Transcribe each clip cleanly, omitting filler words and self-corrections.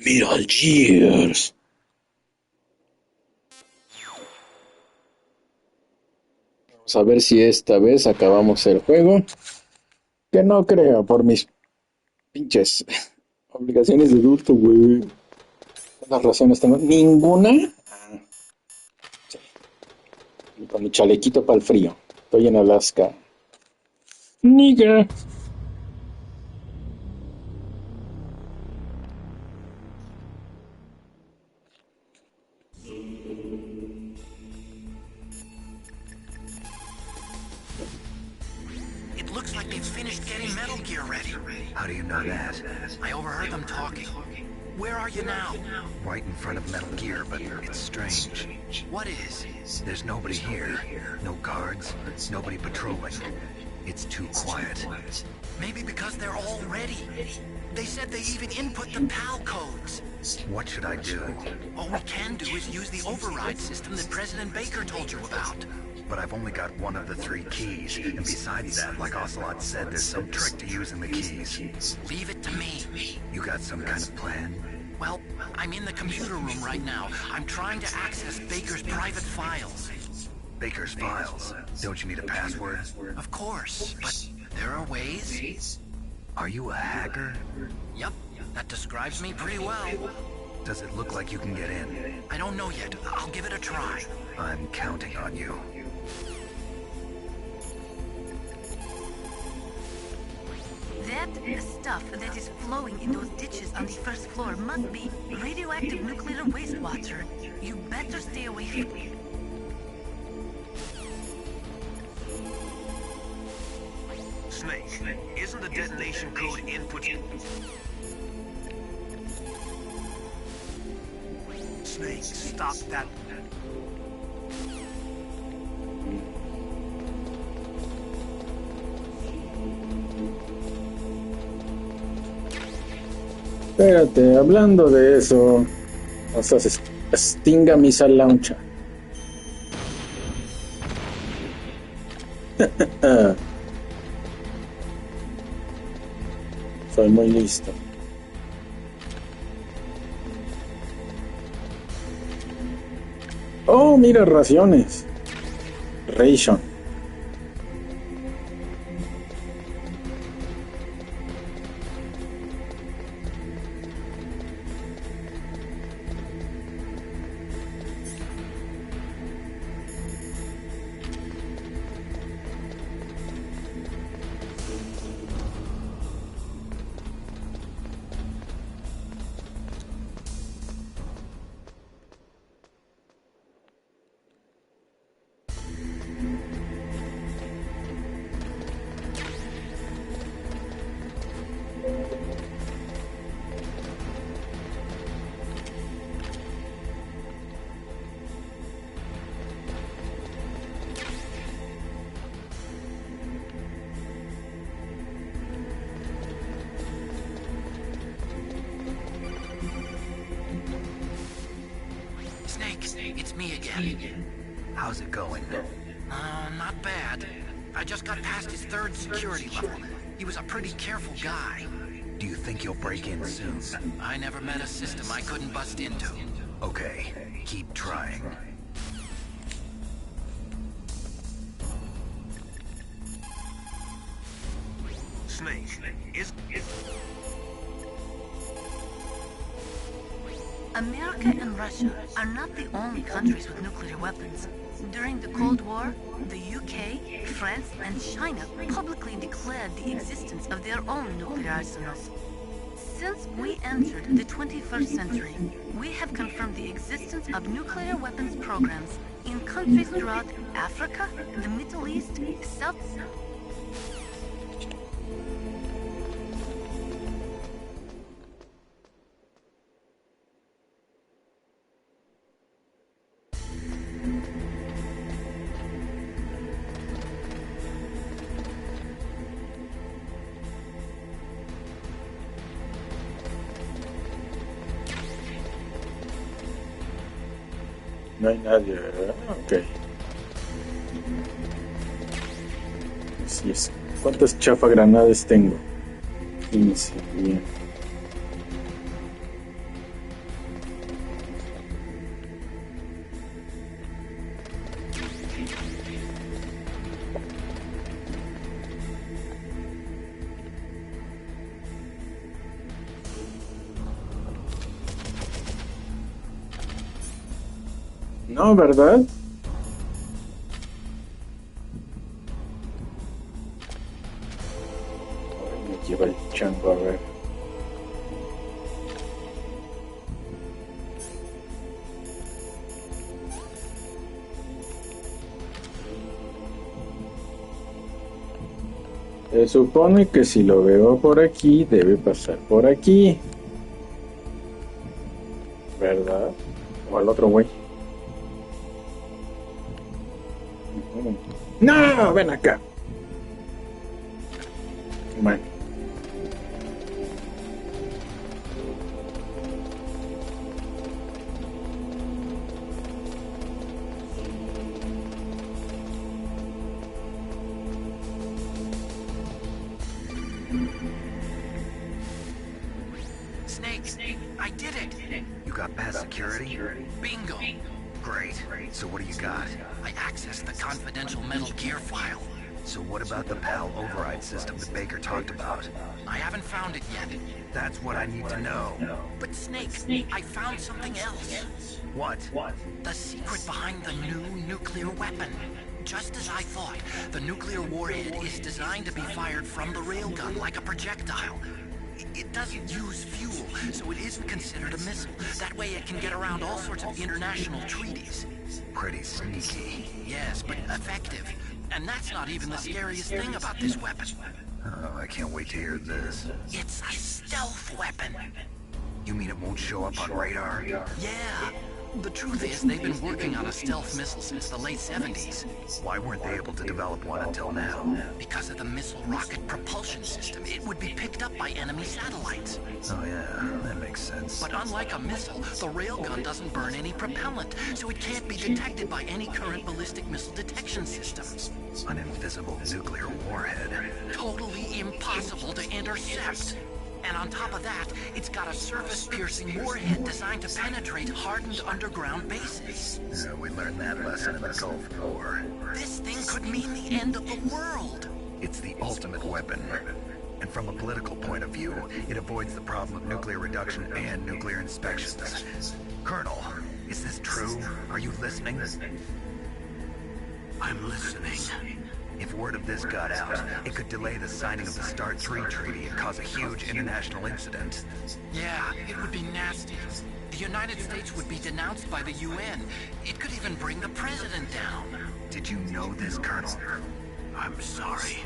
Metal Gears. Vamos a ver si esta vez acabamos el juego. Que no creo, por mis pinches obligaciones de adulto, güey. ¿Cuántas razones tengo? ¿Ninguna? Ah, sí. Y con mi chalequito para el frío. Estoy en Alaska. Niga. It looks like they've finished getting Metal Gear ready. How do you know that? I overheard them talking. Where are you now? Right in front of Metal Gear, but it's strange. What is? There's nobody here. No guards, nobody patrolling. It's too quiet. Maybe because they're all ready. They said they even input the PAL codes. What should I do? All we can do is use the override system that President Baker told you about. But I've only got one of the 3 keys, and besides that, like Ocelot said, there's some trick to using the keys. Leave it to me. You got some kind of plan? Well, I'm in the computer room right now. I'm trying to access Baker's private files. Baker's files? Don't you need a password? Of course, but there are ways. Are you a hacker? Yep, that describes me pretty well. Does it look like you can get in? I don't know yet. I'll give it a try. I'm counting on you. That stuff that is flowing in those ditches on the first floor must be radioactive nuclear wastewater. You better stay away from it. Snake, isn't the detonation code input? Snake, stop that. Espérate, hablando de eso. Entonces, extinga missile launcher. Soy muy listo. Oh, mira, raciones. Ration. It's me again. How's it going? Not bad. I just got past his 3rd security level. He was a pretty careful guy. Do you think you'll break in soon? I never met a system I couldn't bust into. Okay, keep trying. Snake, is... America and Russia are not the only countries with nuclear weapons. During the Cold War, the UK, France, and China publicly declared the existence of their own nuclear arsenals. Since we entered the 21st century, we have confirmed the existence of nuclear weapons programs in countries throughout Africa, the Middle East, South... No hay nadie, ¿verdad? Ok. Así es. ¿Cuántas chafagranadas tengo? 15, bien. No, ¿verdad? Ay, me lleva el chango, a ver. Se supone que si lo veo por aquí, debe pasar por aquí, ¿verdad? O al otro güey. No, ven acá. Bueno. Snake, I did it. You got past security? Bingo. Great. So what do you got? I accessed the confidential Metal Gear file. So what about the PAL override system that Baker talked about? I haven't found it yet. That's what I need to know. But Snake, I found something else. What? The secret behind the new nuclear weapon. Just as I thought, the nuclear warhead is designed to be fired from the railgun like a projectile. It doesn't use fuel, so it isn't considered a missile. That way it can get around all sorts of international treaties. Pretty sneaky. Yes, but effective. And that's not even the scariest thing about this weapon. Oh, I can't wait to hear this. It's a stealth weapon. You mean it won't show up on radar? Yeah. The truth is, they've been working on a stealth missile since the late 70s. Why weren't they able to develop one until now? Because of the missile rocket propulsion system, it would be picked up by enemy satellites. Oh yeah, that makes sense. But unlike a missile, the railgun doesn't burn any propellant, so it can't be detected by any current ballistic missile detection systems. An invisible nuclear warhead. Totally impossible to intercept. And on top of that, it's got a surface-piercing warhead designed to penetrate hardened underground bases. We learned that lesson in the Gulf War. This thing could mean the end of the world. It's the ultimate weapon. And from a political point of view, it avoids the problem of nuclear reduction and nuclear inspections. Colonel, is this true? Are you listening? I'm listening. If word of this got out, it could delay the signing of the START 3 treaty and cause a huge international incident. Yeah, it would be nasty. The United States would be denounced by the UN. It could even bring the president down. Did you know this, Colonel? I'm sorry.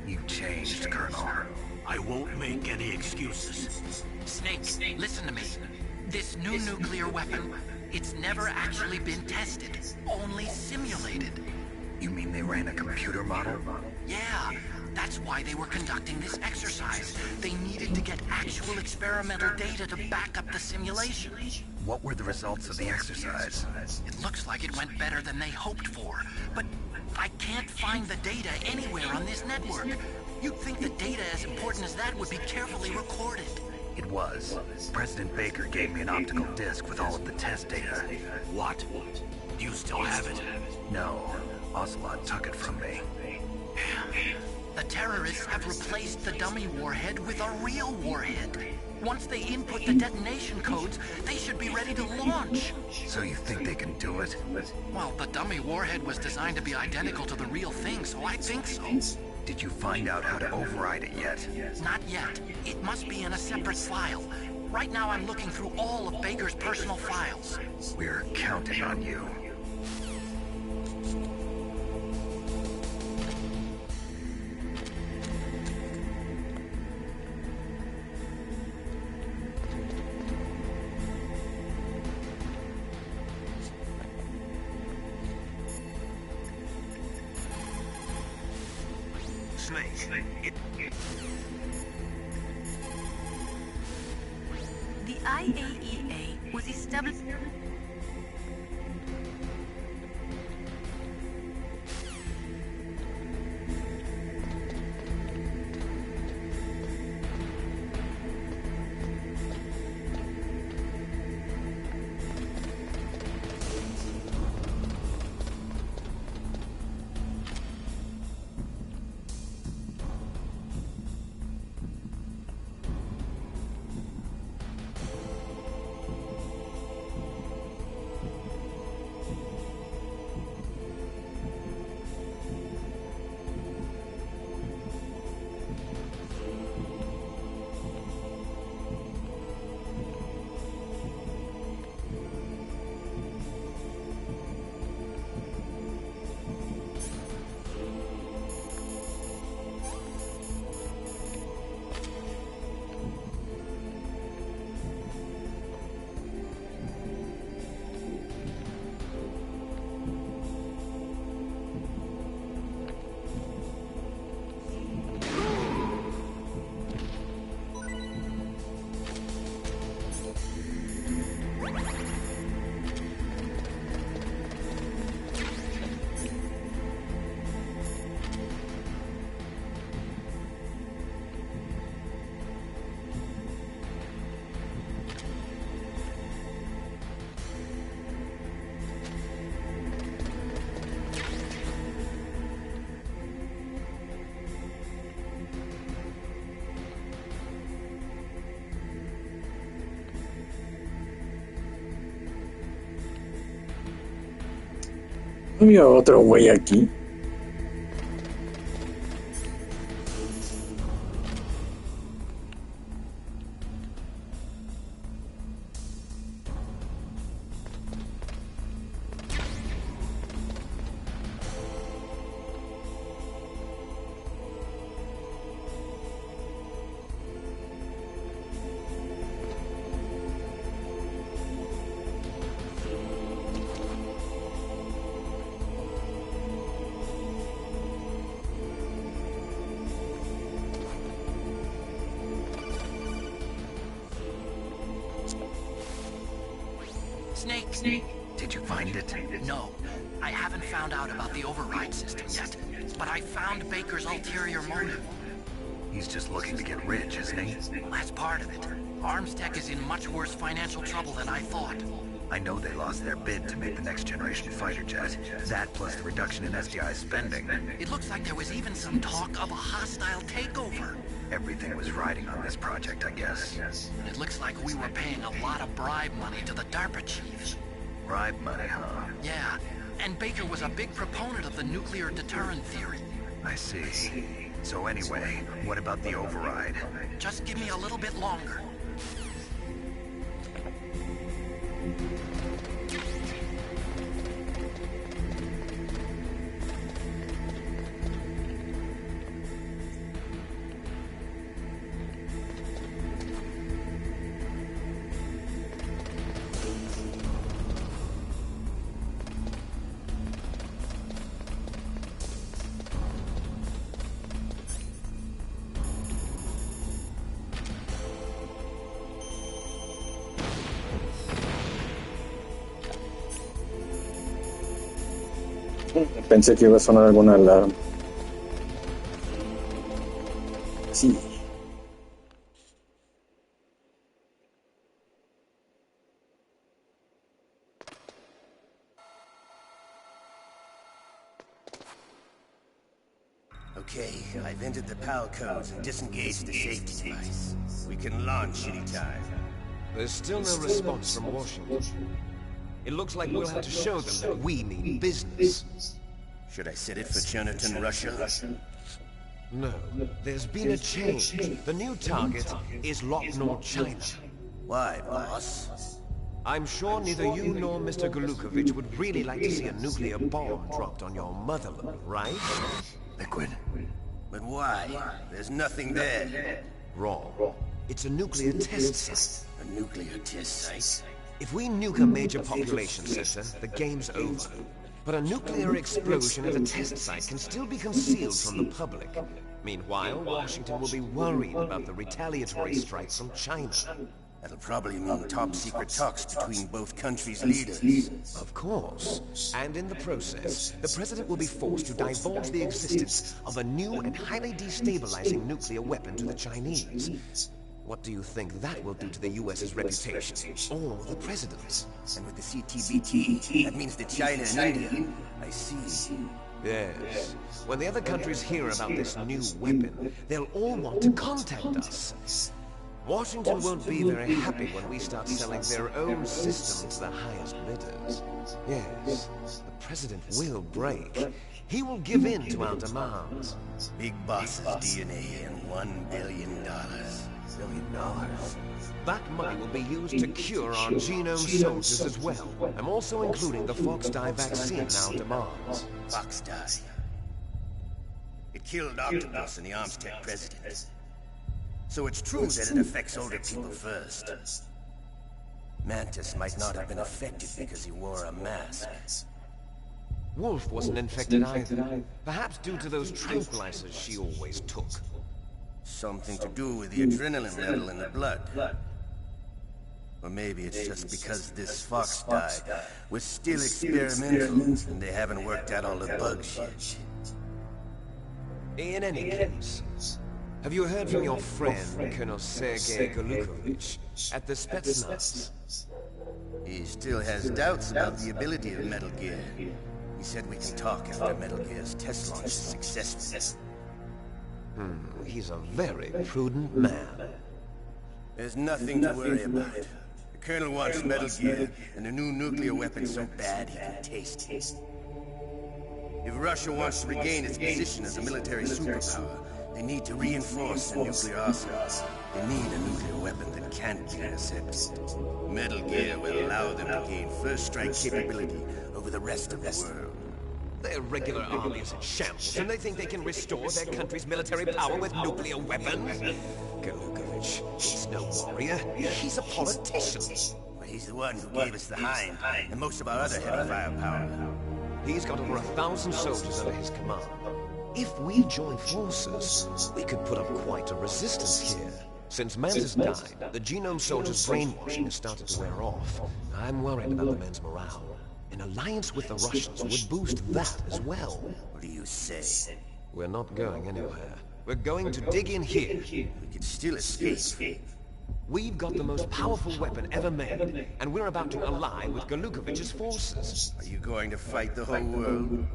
You changed, Colonel. I won't make any excuses. Snake, listen to me. This new nuclear weapon, it's never actually been tested, only simulated. You mean they ran a computer model? Yeah, that's why they were conducting this exercise. They needed to get actual experimental data to back up the simulation. What were the results of the exercise? It looks like it went better than they hoped for, but I can't find the data anywhere on this network. You'd think the data as important as that would be carefully recorded. It was. President Baker gave me an optical disc with all of the test data. What? Do you still have it? No. Ocelot took it from me. The terrorists have replaced the dummy warhead with a real warhead. Once they input the detonation codes, they should be ready to launch. So you think they can do it? Well, the dummy warhead was designed to be identical to the real thing, so I think so. Did you find out how to override it yet? Not yet. It must be in a separate file. Right now I'm looking through all of Baker's personal files. We're counting on you. The IAEA was established. Había otro güey aquí. Snake. Did you find it? No, I haven't found out about the override system yet, but I found Baker's ulterior motive. He's just looking to get rich, isn't he? Well, that's part of it. Armstech is in much worse financial trouble than I thought. I know they lost their bid to make the next generation fighter jet. That plus the reduction in SDI spending. It looks like there was even some talk of a hostile takeover. Everything was riding on this project, I guess. And it looks like we were paying a lot of bribe money to the DARPA chiefs. Bribe money, huh? Yeah, and Baker was a big proponent of the nuclear deterrent theory. I see. So anyway, what about the override? Just give me a little bit longer. Pensé que iba a sonar alguna alarma. Sí. Okay, I've entered the PAL codes and disengaged the safety device. We can launch anytime. There's still no response from Washington. It looks like we'll have to show them that we mean business. Should I set it for Jonathan, Russia? No, there's been a change. The new target is Locknor, China. Why, boss? I'm sure neither you nor Mr. Golukovich would really like to see a nuclear bomb dropped on your motherland, right? Liquid. But why? There's nothing there. Wrong. It's a nuclear test site. A nuclear test site? If we nuke a major population center, the game's over. But a nuclear explosion at a test site can still be concealed from the public. Meanwhile, Washington will be worried about the retaliatory strike from China. That'll probably mean top-secret talks between both countries' leaders. Of course. And in the process, the president will be forced to divulge the existence of a new and highly destabilizing nuclear weapon to the Chinese. What do you think that will do to the US's reputation? Or the president's? And with the CTBT, that means that China and India. I see. Yes. When the other countries hear about this new weapon, they'll all want to contact us. Washington won't be very happy when we start selling their own system to the highest bidders. Yes, the president will break. He will give in to our demands. Big boss's DNA and $1 billion. $1 billion. That money will be used to cure our genome soldiers as well. I'm also including the Fox-Die vaccine in our demands. Fox-Die. It killed Octopus and the Armstech president. So it's true that it affects older people first. Mantis might not have been affected because he wore a mask. Wolf wasn't infected either. Perhaps due to those tranquilizers she always took. Something to do with the adrenaline level in the blood. Or maybe it's just because this Fox-Die was still experimental and they haven't worked out all the bugs yet. In any case, have you heard from your friend, Colonel Sergei Golukovich, at the Spetsnaz? He still has doubts about the ability of Metal Gear. He said we can talk after Metal Gear's test launch is successful. He's a very prudent man. There's nothing to worry about. The Colonel wants Metal Gear and a new nuclear weapon so bad he can taste it. If Russia wants to regain its position as a military superpower, they need to reinforce their nuclear arsenals. They need a nuclear weapon that can't be intercepted. Metal Gear will allow them to gain first strike capability over the rest of the world. Their regular army is in shambles, and they think they can restore their country's military power with nuclear weapons? Galukovich, he's no warrior. He's a politician. But he's the one who gave us the Hind, and most of our other heavy firepower. He's got over 1,000 soldiers under his command. If we join forces, we could put up quite a resistance here. Since Mantis died, the Genome Soldiers' brainwashing has started to wear off. I'm worried about the men's morale. An alliance with the Russians would boost that as well. What do you say? We're not going anywhere. We're going to dig in here. We could still escape. We've got the most powerful weapon ever made, and we're about to ally with Galukovich's forces. Are you going to fight the whole world?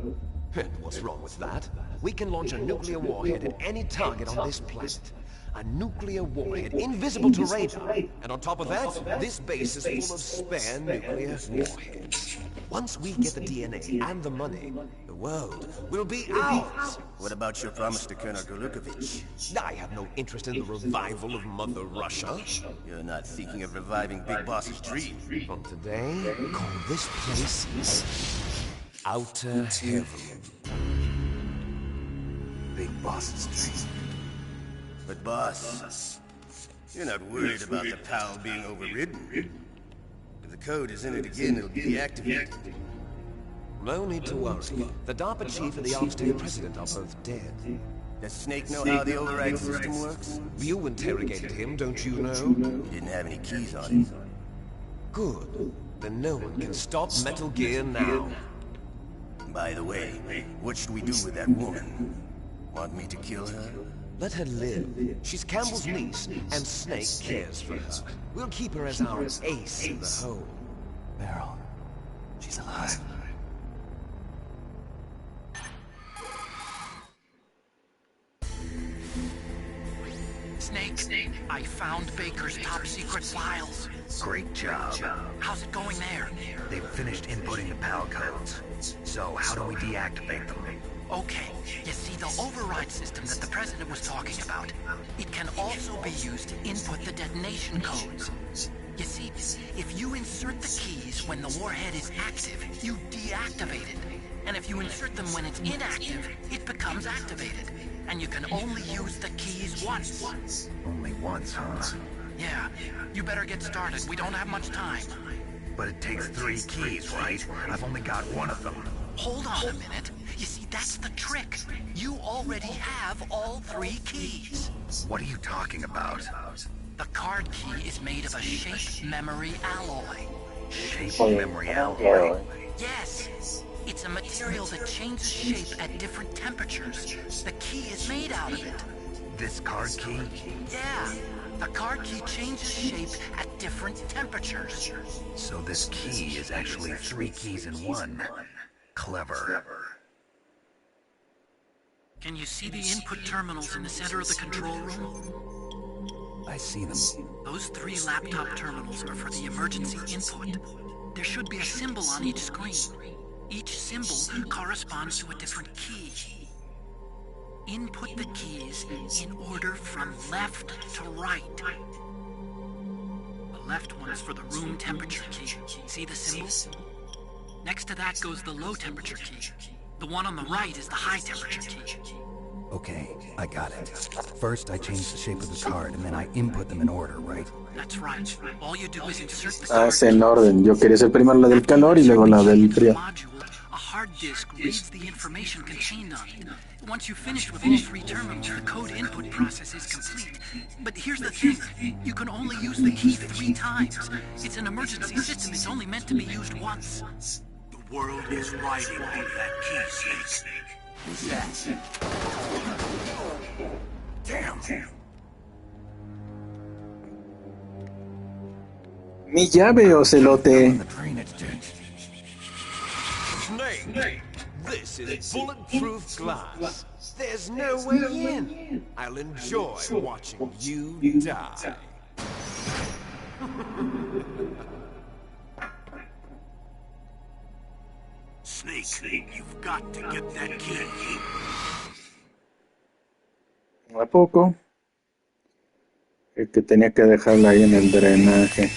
And what's wrong with that? We can launch a nuclear warhead at any target on this planet. A nuclear warhead, invisible to radar. And on top of that, this base is full of spare nuclear warheads. Once we get the DNA and the money, the world will be ours. What about your promise to Colonel Galukovich? I have no interest in the revival of Mother Russia. You're not thinking of reviving Big Boss's dream. From today, call this place Outer Heaven. Big Boss's dream. But boss, you're not worried about the PAL being overridden. If the code is entered again, it'll be deactivated. No need to worry. The DARPA chief and the Armstate president are both dead. Does Snake know how the override system works? You interrogated him, don't you know? He didn't have any keys on him. Good. Then no one can stop Metal Gear now. By the way, what should we do with that woman? Want me to kill her? Let her live. She's Campbell's niece, and Snake cares for her. We'll keep her as our ace in the hole. Meryl, she's alive. Snake, I found Baker's top-secret files. Great job. How's it going there? They've finished inputting the PAL codes. So how do we deactivate them? Okay, you see the override system that the President was talking about? It can also be used to input the detonation codes. You see, if you insert the keys when the warhead is active, you deactivate it. And if you insert them when it's inactive, it becomes activated. And you can only use the keys once. Only once, huh? Yeah, you better get started. We don't have much time. But it takes 3 keys, right? I've only got one of them. Hold on a minute. You see, that's the trick. You already have all 3 keys. What are you talking about? The card key is made of a shape memory alloy. Shape memory alloy? Yes. It's a material that changes shape at different temperatures. The key is made out of it. This card key? Yeah. The card key changes shape at different temperatures. So this key is actually 3 keys in one. Clever. Can you see the input terminals in the center of the control room? I see them. Those 3 laptop terminals are for the emergency input. There should be a symbol on each screen. Each symbol corresponds to a different key. Input the keys in order from left to right. The left one is for the room temperature key. See the symbol? Next to that goes the low temperature key. The one on the right is the high temperature key. Okay, I got it. First, I change the shape of the card, and then I input them in order, right? That's right. All you do is insert the Ah, card es en orden. Yo quería hacer primero la del calor y luego la del frío. module, a hard disk reads the information contained on it. Once you've finished with all 3 terminals, the code input process is complete. But here's the thing. You can only use the key 3 times. It's an emergency system. It's only meant to be used once. The world is riding on that key, Snake. Who's that? Damn. Mi llave, ocelote. The drainage ditch. Snake! This is bulletproof glass. There's no way in. I'll enjoy watching you die. Snake, you've got to get that key. ¿A poco? El que tenía que dejarla ahí en el drenaje.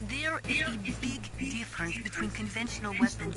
There is a big difference between conventional weapons.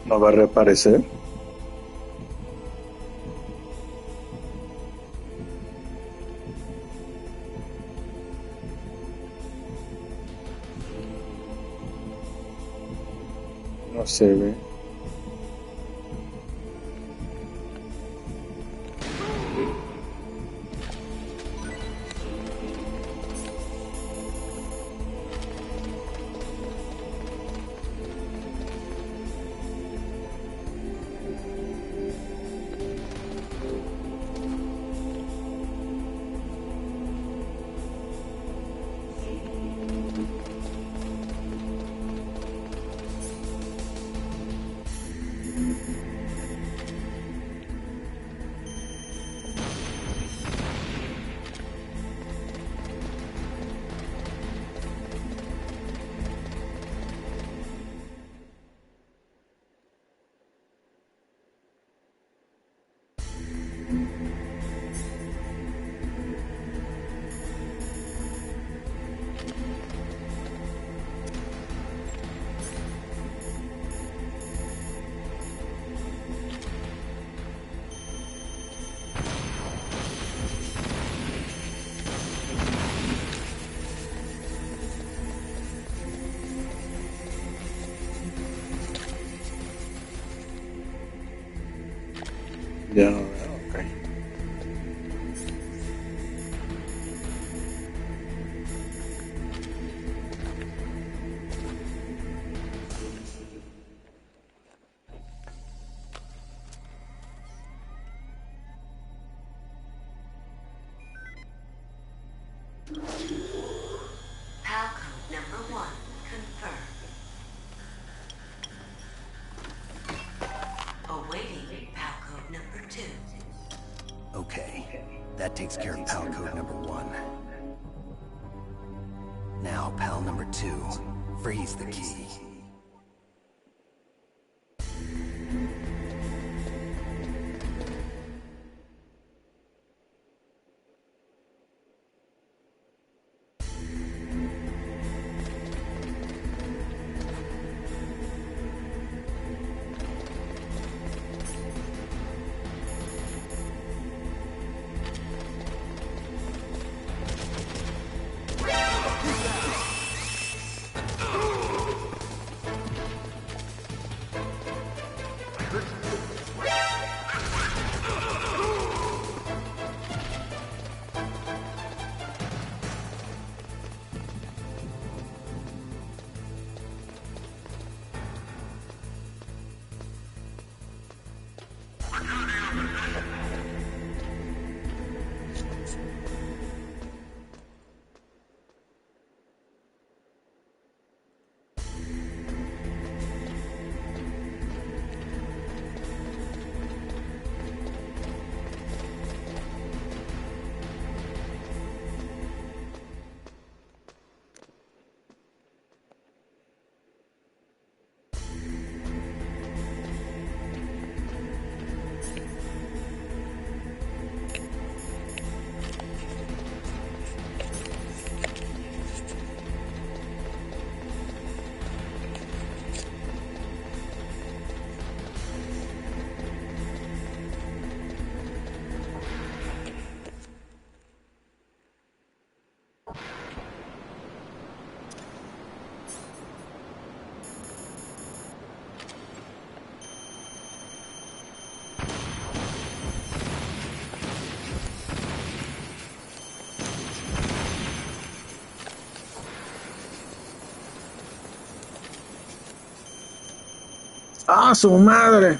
¿No va a reaparecer? No se ve. Ya no veo, ok. PAL code number 1 confirmed. Awaiting PAL code number 2. Okay, that takes care of PAL code number 1. Now, PAL number 2, freeze the key. ¡Ah, su madre!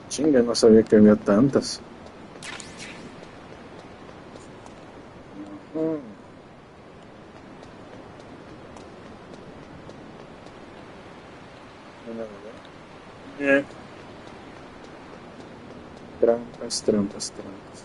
Chinga, no sabía que había tantas. Ujú. Trampas, trampas, trampas.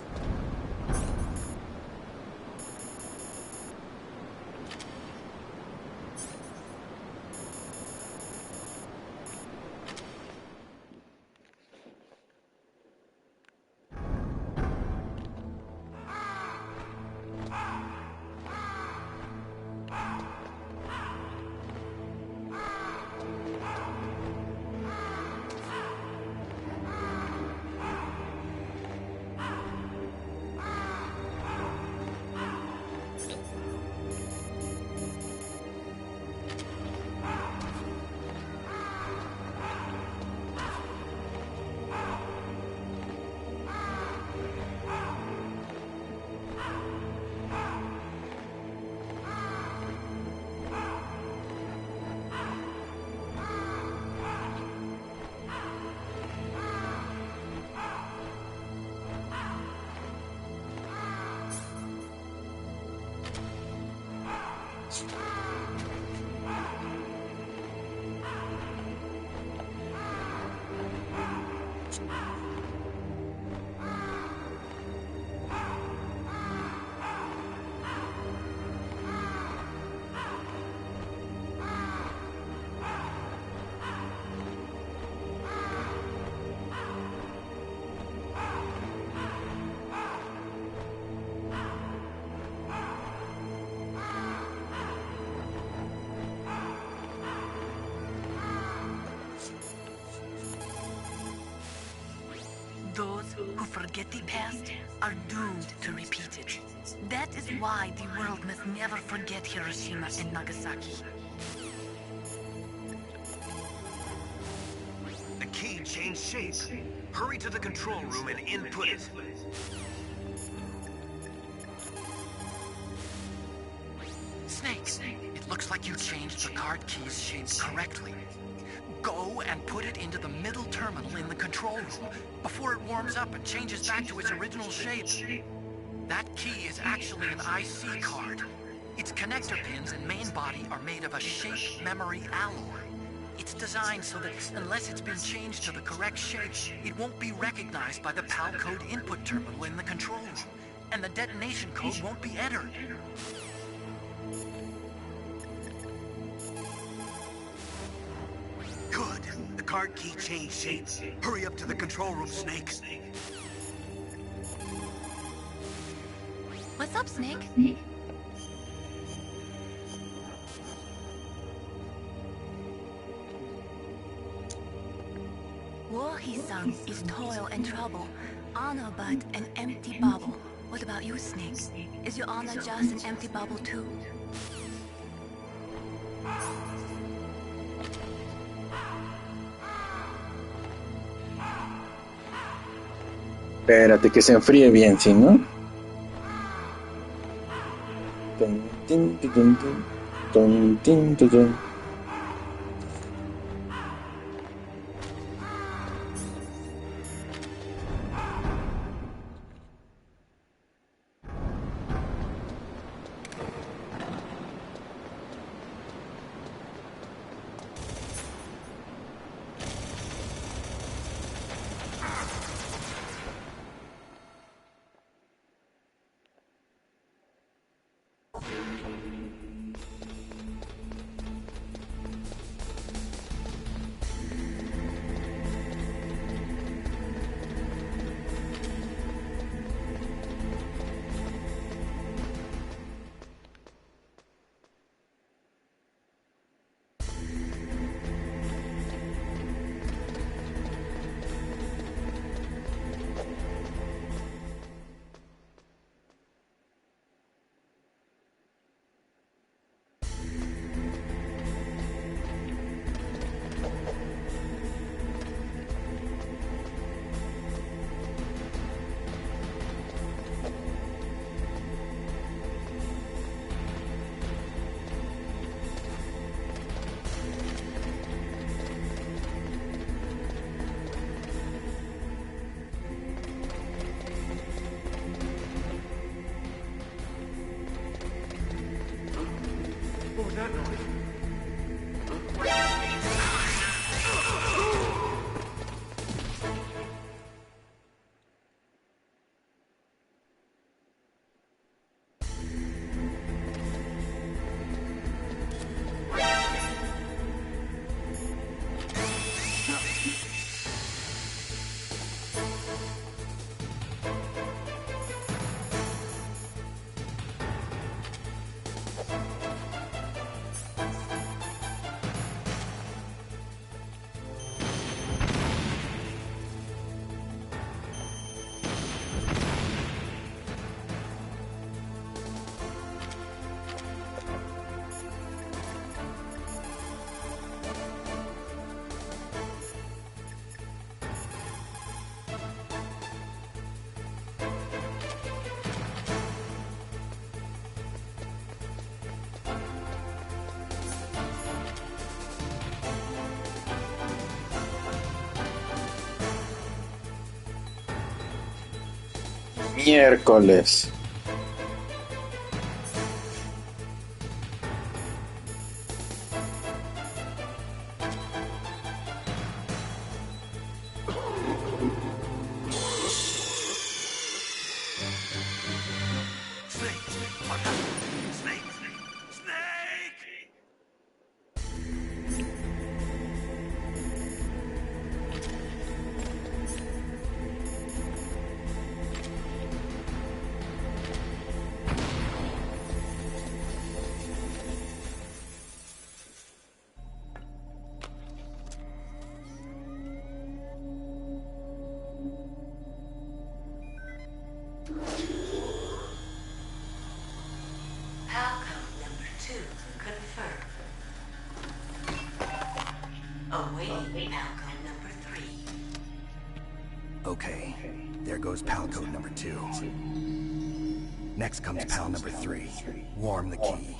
Those who forget the past are doomed to repeat it. That is why the world must never forget Hiroshima and Nagasaki. The key changed shape. Hurry to the control room and input it. Snake, it looks like you changed the card key's shape correctly. Go and put it into the middle terminal in the control room before it warms up and changes back to its original shape. That key is actually an IC card. Its connector pins and main body are made of a shape memory alloy. It's designed so that unless it's been changed to the correct shape, it won't be recognized by the PAL code input terminal in the control room, and the detonation code won't be entered. Good. The card key changed shape. Hurry up to the control room, Snake. What's up, Snake? War, he sung, is toil and trouble. Honor but an empty bubble. What about you, Snake? Is your honor just an empty bubble too? Espérate que se enfríe bien, ¿sí, no? Tun, tin, tu, tun, tun. Tun, tin, tu, tun. Miércoles. Snake! What happened? Snake! Snake! Palcom number 2 confirmed. Awaiting Palcom number 3. Okay, there goes pal code number 2. Next comes pal number 3. Warm the key.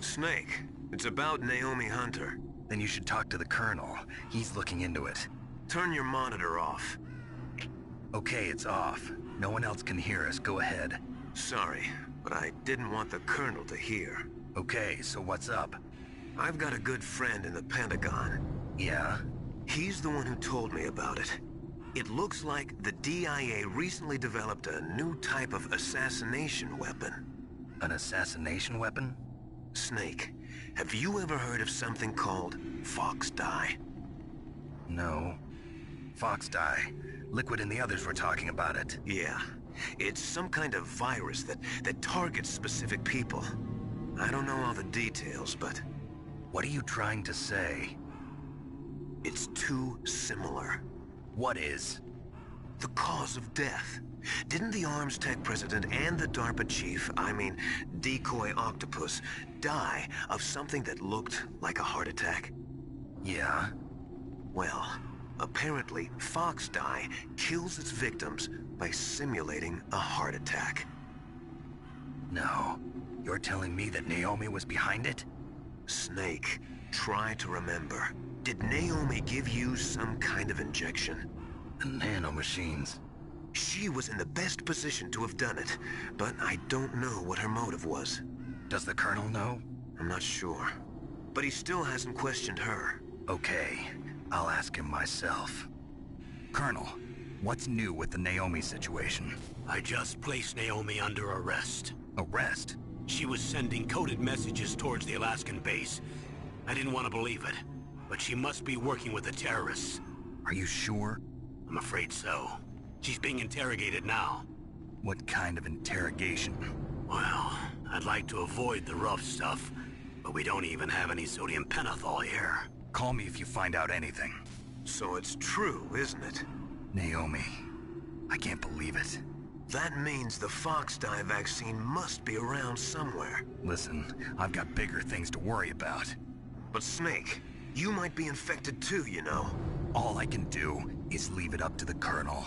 Snake, it's about Naomi Hunter. Then you should talk to the Colonel. He's looking into it. Turn your monitor off. Okay, it's off. No one else can hear us. Go ahead. Sorry, but I didn't want the Colonel to hear. Okay, so what's up? I've got a good friend in the Pentagon. Yeah? He's the one who told me about it. It looks like the DIA recently developed a new type of assassination weapon. An assassination weapon? Snake, Have you ever heard of something called fox dye? No. Fox dye. Liquid and the others were talking about it. Yeah. It's some kind of virus that targets specific people. I don't know all the details, but What are you trying to say? it's too similar. What is? The cause of death. Didn't the Arms Tech president and the DARPA chief, Decoy Octopus, die of something that looked like a heart attack? Yeah? Well, apparently fox dye kills its victims by simulating a heart attack. No. You're telling me that Naomi was behind it? Snake, try to remember. Did Naomi give you some kind of injection? The nanomachines. She was in the best position to have done it, but I don't know what her motive was. Does the Colonel know? I'm not sure. But he still hasn't questioned her. Okay, I'll ask him myself. Colonel, what's new with the Naomi situation? I just placed Naomi under arrest. Arrest? She was sending coded messages towards the Alaskan base. I didn't want to believe it, but she must be working with the terrorists. Are you sure? I'm afraid so. She's being interrogated now. What kind of interrogation? Well, I'd like to avoid the rough stuff, but we don't even have any sodium pentothal here. Call me if you find out anything. So it's true, isn't it? Naomi, I can't believe it. That means the fox dye vaccine must be around somewhere. Listen, I've got bigger things to worry about. But Snake, you might be infected too, you know. All I can do is leave it up to the Colonel.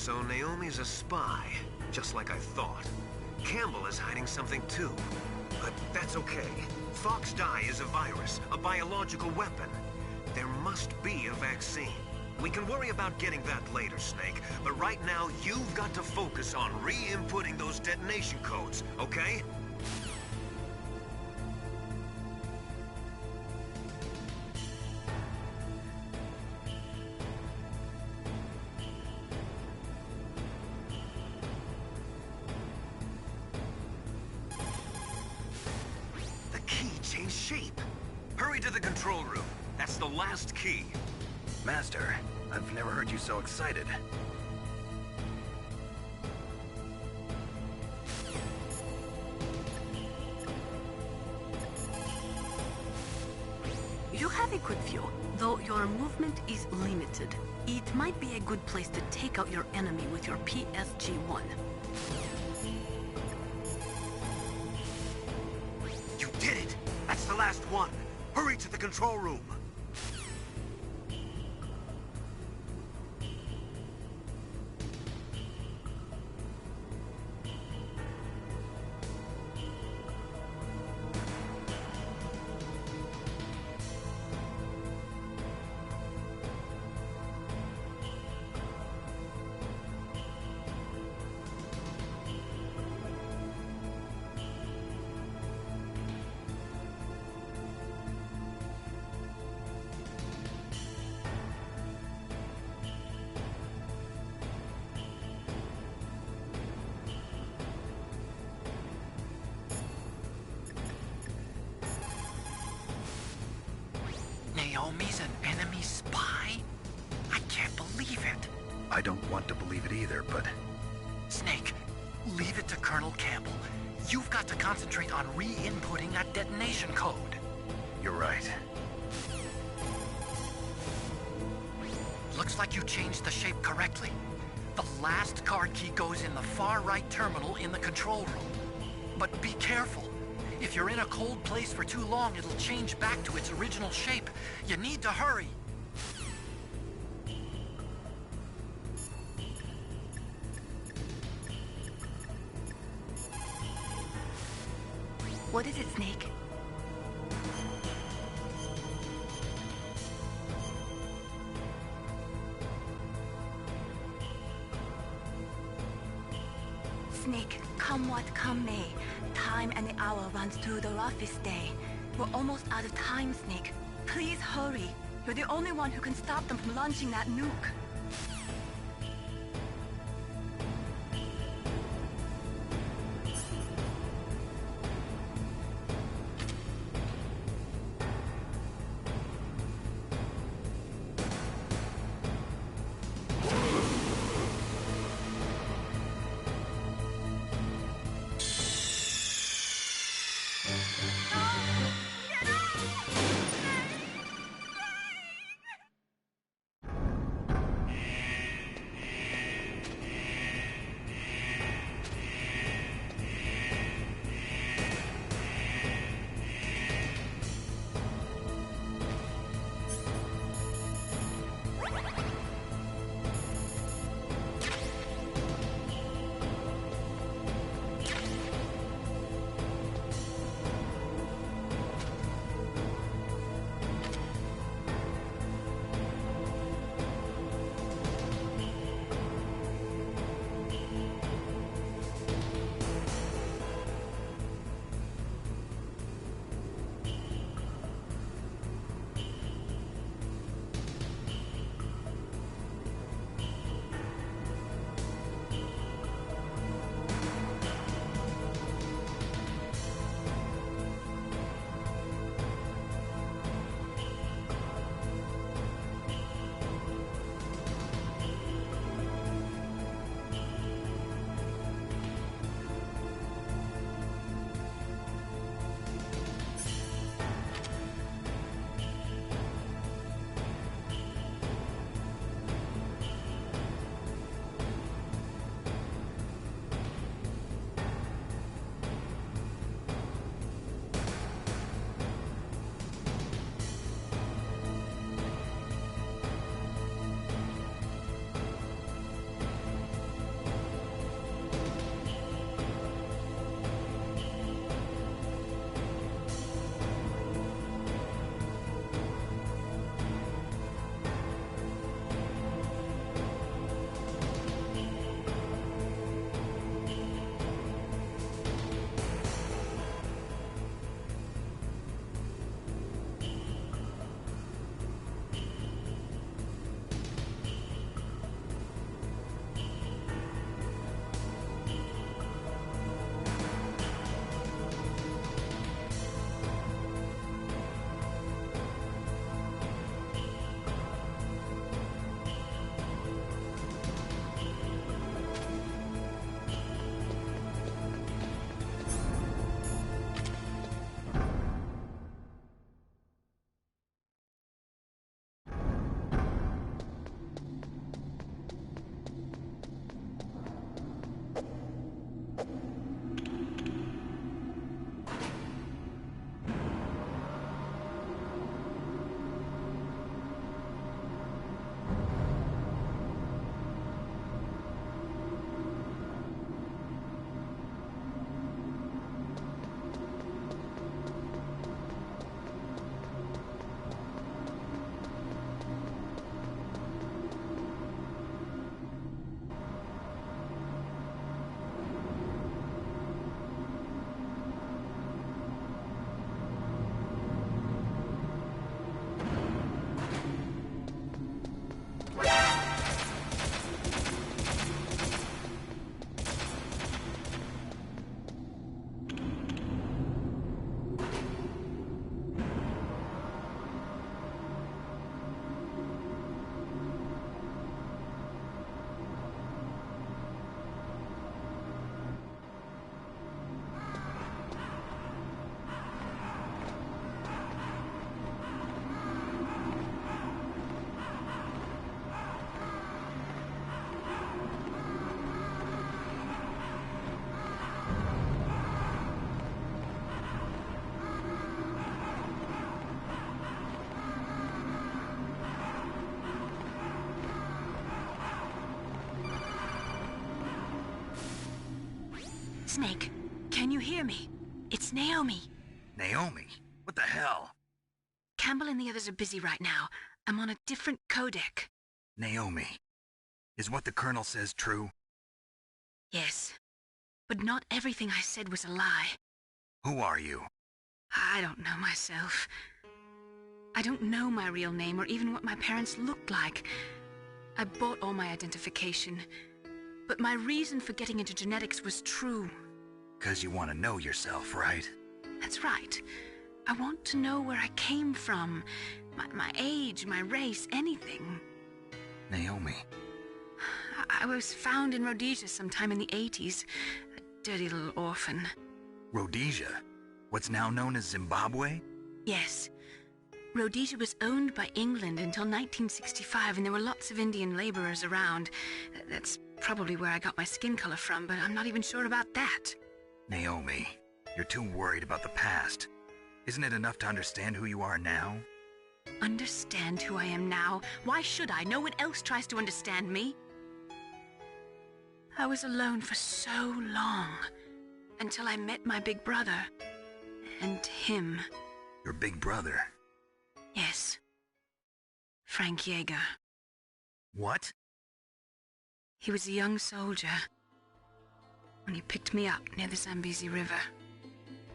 So Naomi's a spy, just like I thought. Campbell is hiding something too. But that's okay. Fox dye is a virus, a biological weapon. There must be a vaccine. We can worry about getting that later, Snake. But right now, you've got to focus on re-inputting those detonation codes, okay? The key changed shape. Hurry to the control room. That's the last key. Master, I've never heard you so excited. You have a good view, though your movement is limited. It might be a good place to take out your enemy with your PSG-1. You did it! That's the last one! Hurry to the control room! Naomi's an enemy spy? I can't believe it. I don't want to believe it either, but Snake, leave it to Colonel Campbell. You've got to concentrate on re-inputting that detonation code. you're right. Looks like you changed the shape correctly. The last card key goes in the far right terminal in the control room. But be careful. If you're in a cold place for too long, it'll change back to its original shape. You need to hurry. What is it, Snake? Snake, come what come may, time and the hour runs through the roughest day. We're almost out of time, Snake. Please hurry. You're the only one who can stop them from launching that nuke. Snake, can you hear me? It's Naomi. Naomi? What the hell? Campbell and the others are busy right now. I'm on a different codec. Naomi, is what the Colonel says true? Yes, but not everything I said was a lie. Who are you? I don't know myself. I don't know my real name or even what my parents looked like. I bought all my identification, but my reason for getting into genetics was true. 'Cause you want to know yourself, right? That's right. I want to know where I came from, my age, my race, anything. Naomi. I was found in Rhodesia sometime in the 80s, a dirty little orphan. Rhodesia? What's now known as Zimbabwe? Yes. Rhodesia was owned by England until 1965, and there were lots of Indian laborers around. That's probably where I got my skin color from, but I'm not even sure about that. Naomi, you're too worried about the past. Isn't it enough to understand who you are now? Understand who I am now? Why should I? No one else tries to understand me. I was alone for so long, until I met my big brother. And him. Your big brother? Yes. Frank Yeager. What? He was a young soldier when he picked me up near the Zambezi River.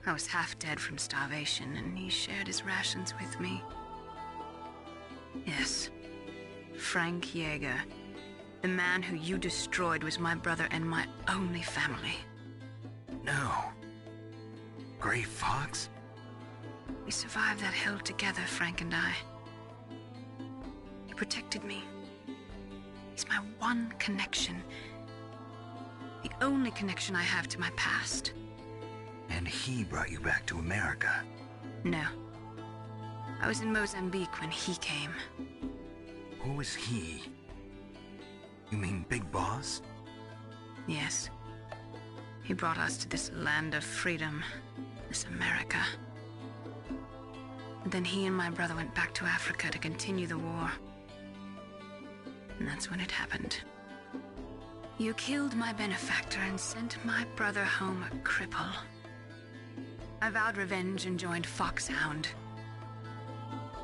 I was half dead from starvation, and he shared his rations with me. Yes, Frank Yeager. The man who you destroyed was my brother and my only family. No. Gray Fox? We survived that hell together, Frank and I. He protected me. He's my one connection. The only connection I have to my past. And he brought you back to America? No. I was in Mozambique when he came. Who is he? You mean Big Boss? Yes. He brought us to this land of freedom, this America. And then he and my brother went back to Africa to continue the war. And that's when it happened. You killed my benefactor and sent my brother home a cripple. I vowed revenge and joined Foxhound.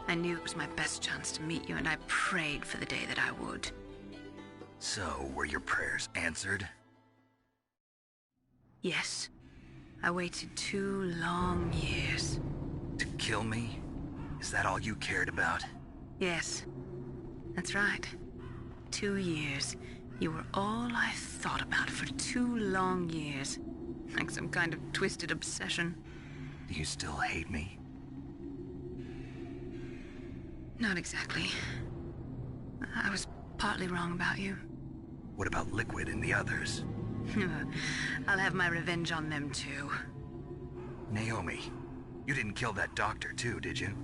I knew it was my best chance to meet you, and I prayed for the day that I would. So, were your prayers answered? Yes. I waited 2 long years. To kill me? Is that all you cared about? Yes. That's right. 2 years. You were all I thought about for 2 long years. Like some kind of twisted obsession. Do you still hate me? Not exactly. I was partly wrong about you. What about Liquid and the others? I'll have my revenge on them too. Naomi, you didn't kill that doctor too, did you?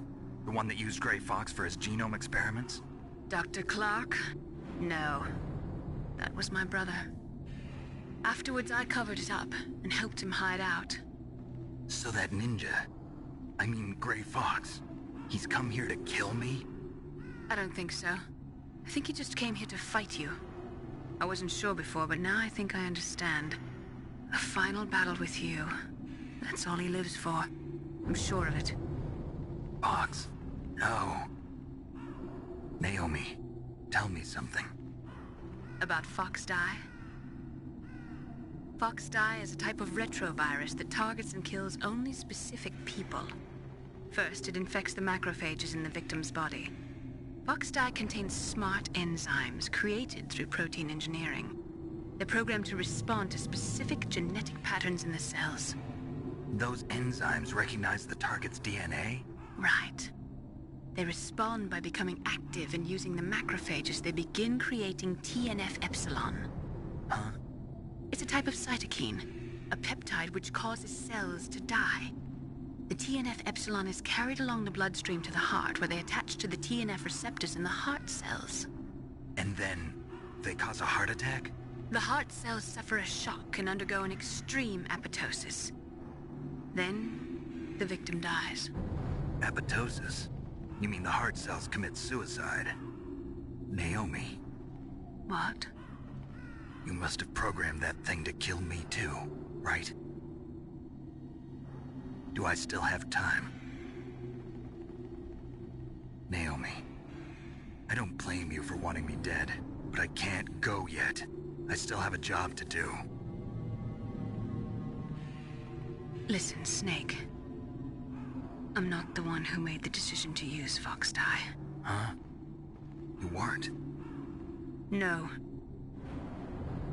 The one that used Gray Fox for his genome experiments? Dr. Clark? No. That was my brother. Afterwards, I covered it up and helped him hide out. So that ninja, I mean Gray Fox, he's come here to kill me? I don't think so. I think he just came here to fight you. I wasn't sure before, but now I think I understand. A final battle with you. That's all he lives for. I'm sure of it. Fox? No. Naomi, tell me something. About Fox Die? Fox Die is a type of retrovirus that targets and kills only specific people. First, it infects the macrophages in the victim's body. Fox Die contains smart enzymes created through protein engineering. They're programmed to respond to specific genetic patterns in the cells. Those enzymes recognize the target's DNA? Right. They respond by becoming active and using the macrophages. They begin creating TNF-epsilon. Huh? It's a type of cytokine, a peptide which causes cells to die. The TNF-epsilon is carried along the bloodstream to the heart, where they attach to the TNF receptors in the heart cells. And then they cause a heart attack? The heart cells suffer a shock and undergo an extreme apoptosis. Then, the victim dies. Apoptosis? You mean the heart cells commit suicide? Naomi. What? You must have programmed that thing to kill me too, right? Do I still have time? Naomi, I don't blame you for wanting me dead, but I can't go yet. I still have a job to do. Listen, Snake. I'm not the one who made the decision to use Fox Dye. Huh? You weren't? No.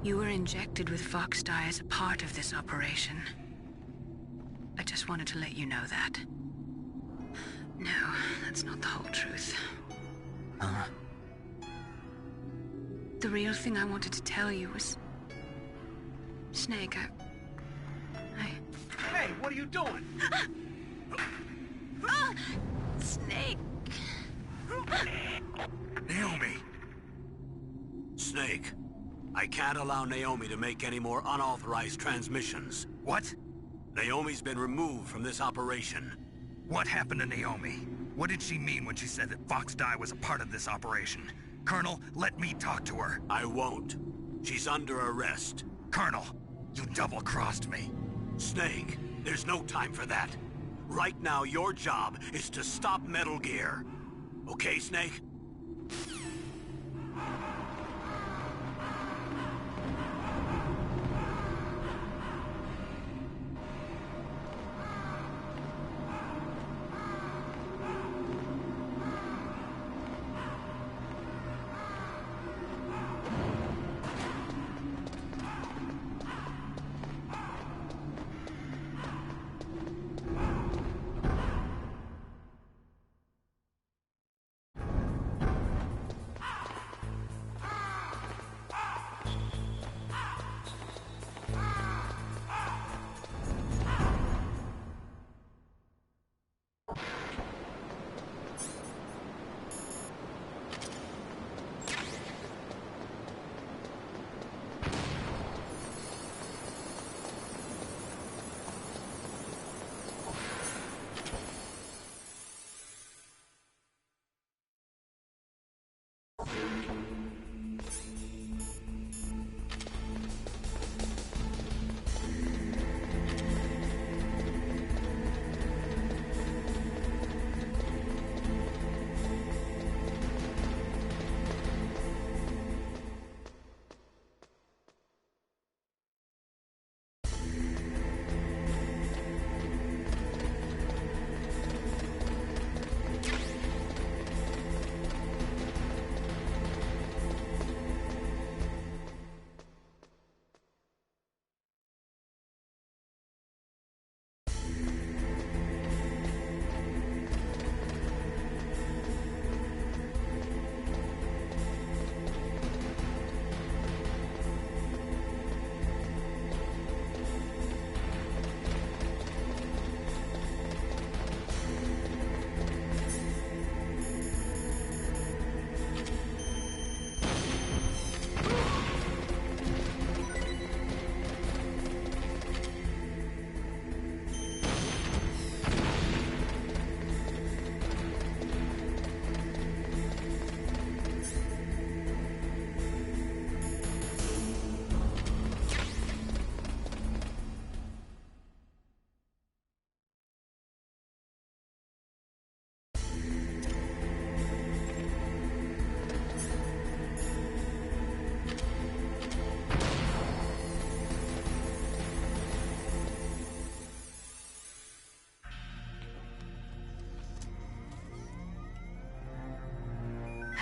You were injected with Fox Dye as a part of this operation. I just wanted to let you know that. No, that's not the whole truth. Huh? The real thing I wanted to tell you was... Snake, Hey, what are you doing? Snake! Naomi! Snake, I can't allow Naomi to make any more unauthorized transmissions. What? Naomi's been removed from this operation. What happened to Naomi? What did she mean when she said that Fox Dye was a part of this operation? Colonel, let me talk to her. I won't. She's under arrest. Colonel, you double-crossed me. Snake, there's no time for that. Right now, your job is to stop Metal Gear. Okay, Snake?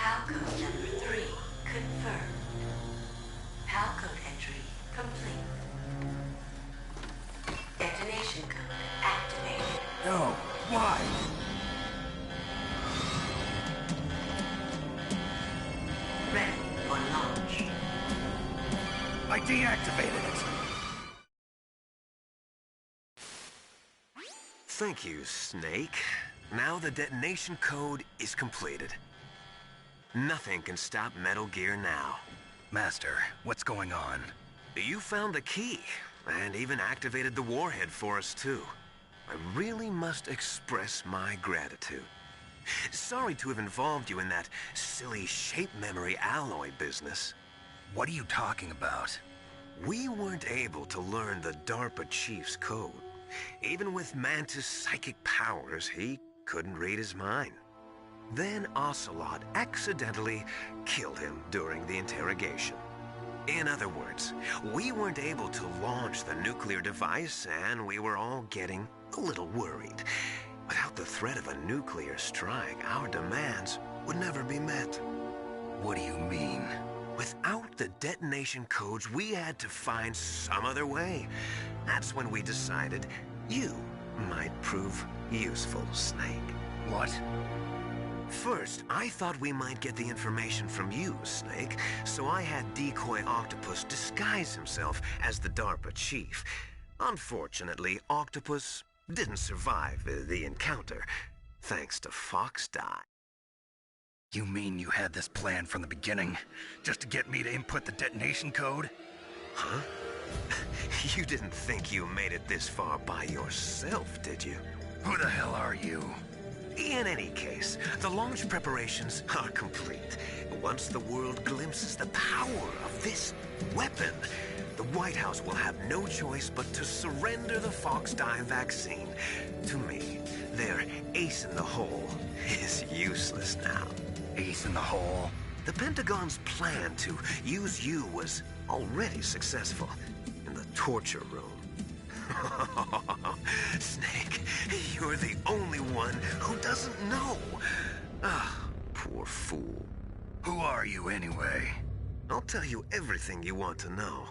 PAL code number 3 confirmed. PAL code entry complete. Detonation code activated. No, why? Ready for launch. I deactivated it. Thank you, Snake. Now the detonation code is completed. Nothing can stop Metal Gear now. Master, what's going on? You found the key, and even activated the warhead for us, too. I really must express my gratitude. Sorry to have involved you in that silly shape memory alloy business. What are you talking about? We weren't able to learn the DARPA chief's code. Even with Mantis' psychic powers, he couldn't read his mind. Then Ocelot accidentally killed him during the interrogation. In other words, we weren't able to launch the nuclear device, and we were all getting a little worried. Without the threat of a nuclear strike, our demands would never be met. What do you mean? Without the detonation codes, we had to find some other way. That's when we decided you might prove useful, Snake. What? First, I thought we might get the information from you, Snake, so I had Decoy Octopus disguise himself as the DARPA chief. Unfortunately, Octopus didn't survive the encounter, thanks to Fox Die. You mean you had this plan from the beginning, just to get me to input the detonation code? Huh? You didn't think you made it this far by yourself, did you? Who the hell are you? In any case, the launch preparations are complete. Once the world glimpses the power of this weapon, the White House will have no choice but to surrender the Fox Die vaccine to me. Their ace in the hole is useless now. Ace in the hole? The Pentagon's plan to use you was already successful in the torture room. Snake, you're the only one who doesn't know. Ah, poor fool. Who are you anyway? I'll tell you everything you want to know.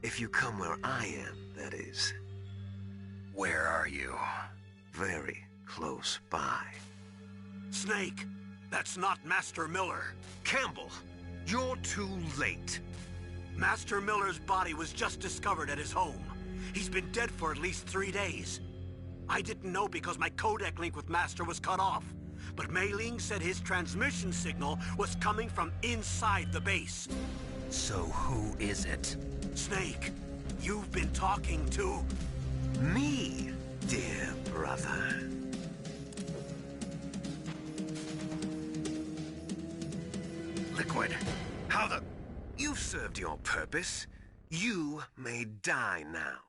If you come where I am, that is. Where are you? Very close by. Snake, that's not Master Miller. Campbell, you're too late. Master Miller's body was just discovered at his home. He's been dead for at least 3 days. I didn't know because my codec link with Master was cut off. But Mei Ling said his transmission signal was coming from inside the base. So who is it? Snake, you've been talking to... Me, dear brother. Liquid, how the... You've served your purpose. You may die now.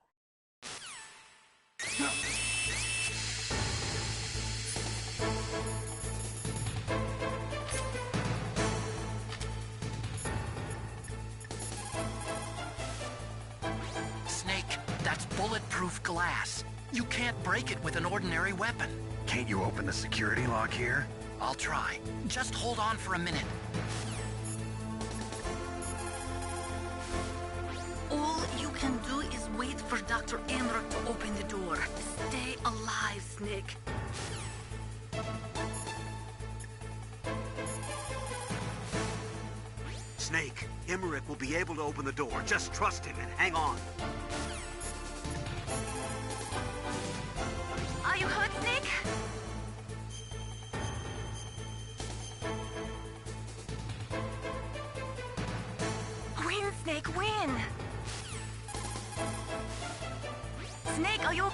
Snake, that's bulletproof glass. You can't break it with an ordinary weapon. Can't you open the security lock here? I'll try. Just hold on for a minute. All you can do is wait for Dr. Emmerich to open the door. Stay alive, Snake. Snake, Emmerich will be able to open the door. Just trust him and hang on. Are you hurt, Snake? Win, Snake, win! Snake, are you...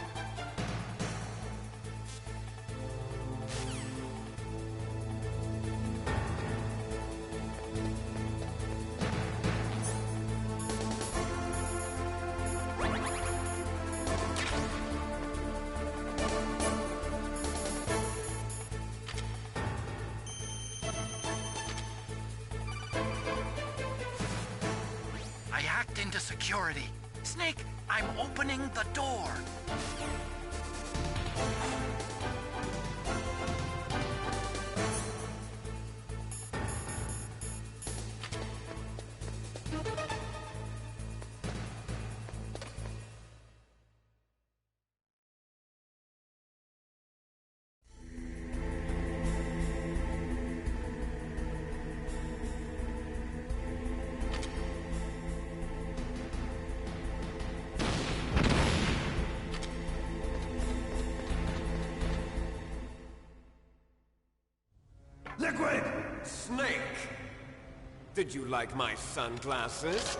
I hacked into security. Snake, I'm opening the door. Liquid! Snake! Did you like my sunglasses?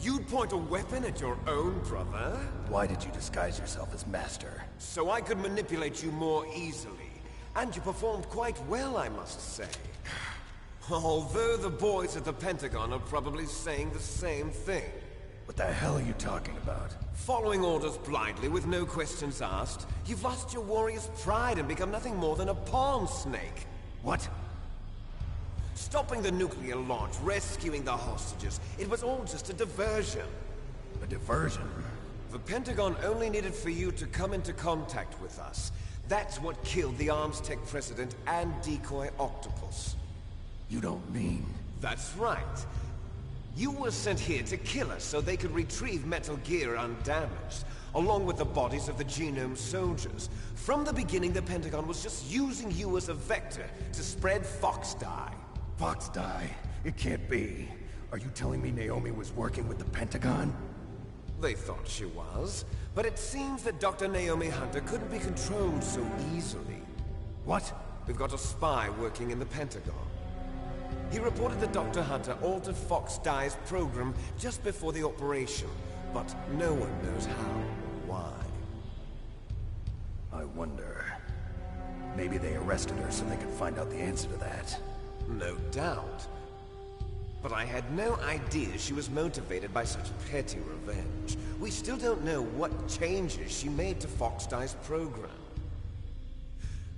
You'd point a weapon at your own brother? Why did you disguise yourself as Master? So I could manipulate you more easily. And you performed quite well, I must say. Although the boys at the Pentagon are probably saying the same thing. What the hell are you talking about? Following orders blindly with no questions asked, you've lost your warrior's pride and become nothing more than a pawn snake. What? Stopping the nuclear launch, rescuing the hostages, it was all just a diversion. A diversion? The Pentagon only needed for you to come into contact with us. That's what killed the Arms Tech president and decoy octopus. You don't mean... That's right. You were sent here to kill us so they could retrieve Metal Gear undamaged, along with the bodies of the Genome soldiers. From the beginning, the Pentagon was just using you as a vector to spread Fox dye. Fox dye? It can't be. Are you telling me Naomi was working with the Pentagon? They thought she was, but it seems that Dr. Naomi Hunter couldn't be controlled so easily. What? We've got a spy working in the Pentagon. He reported that Dr. Hunter altered Fox Dye's program just before the operation, but no one knows how or why. I wonder... Maybe they arrested her so they could find out the answer to that. No doubt. But I had no idea she was motivated by such petty revenge. We still don't know what changes she made to Fox Dye's program.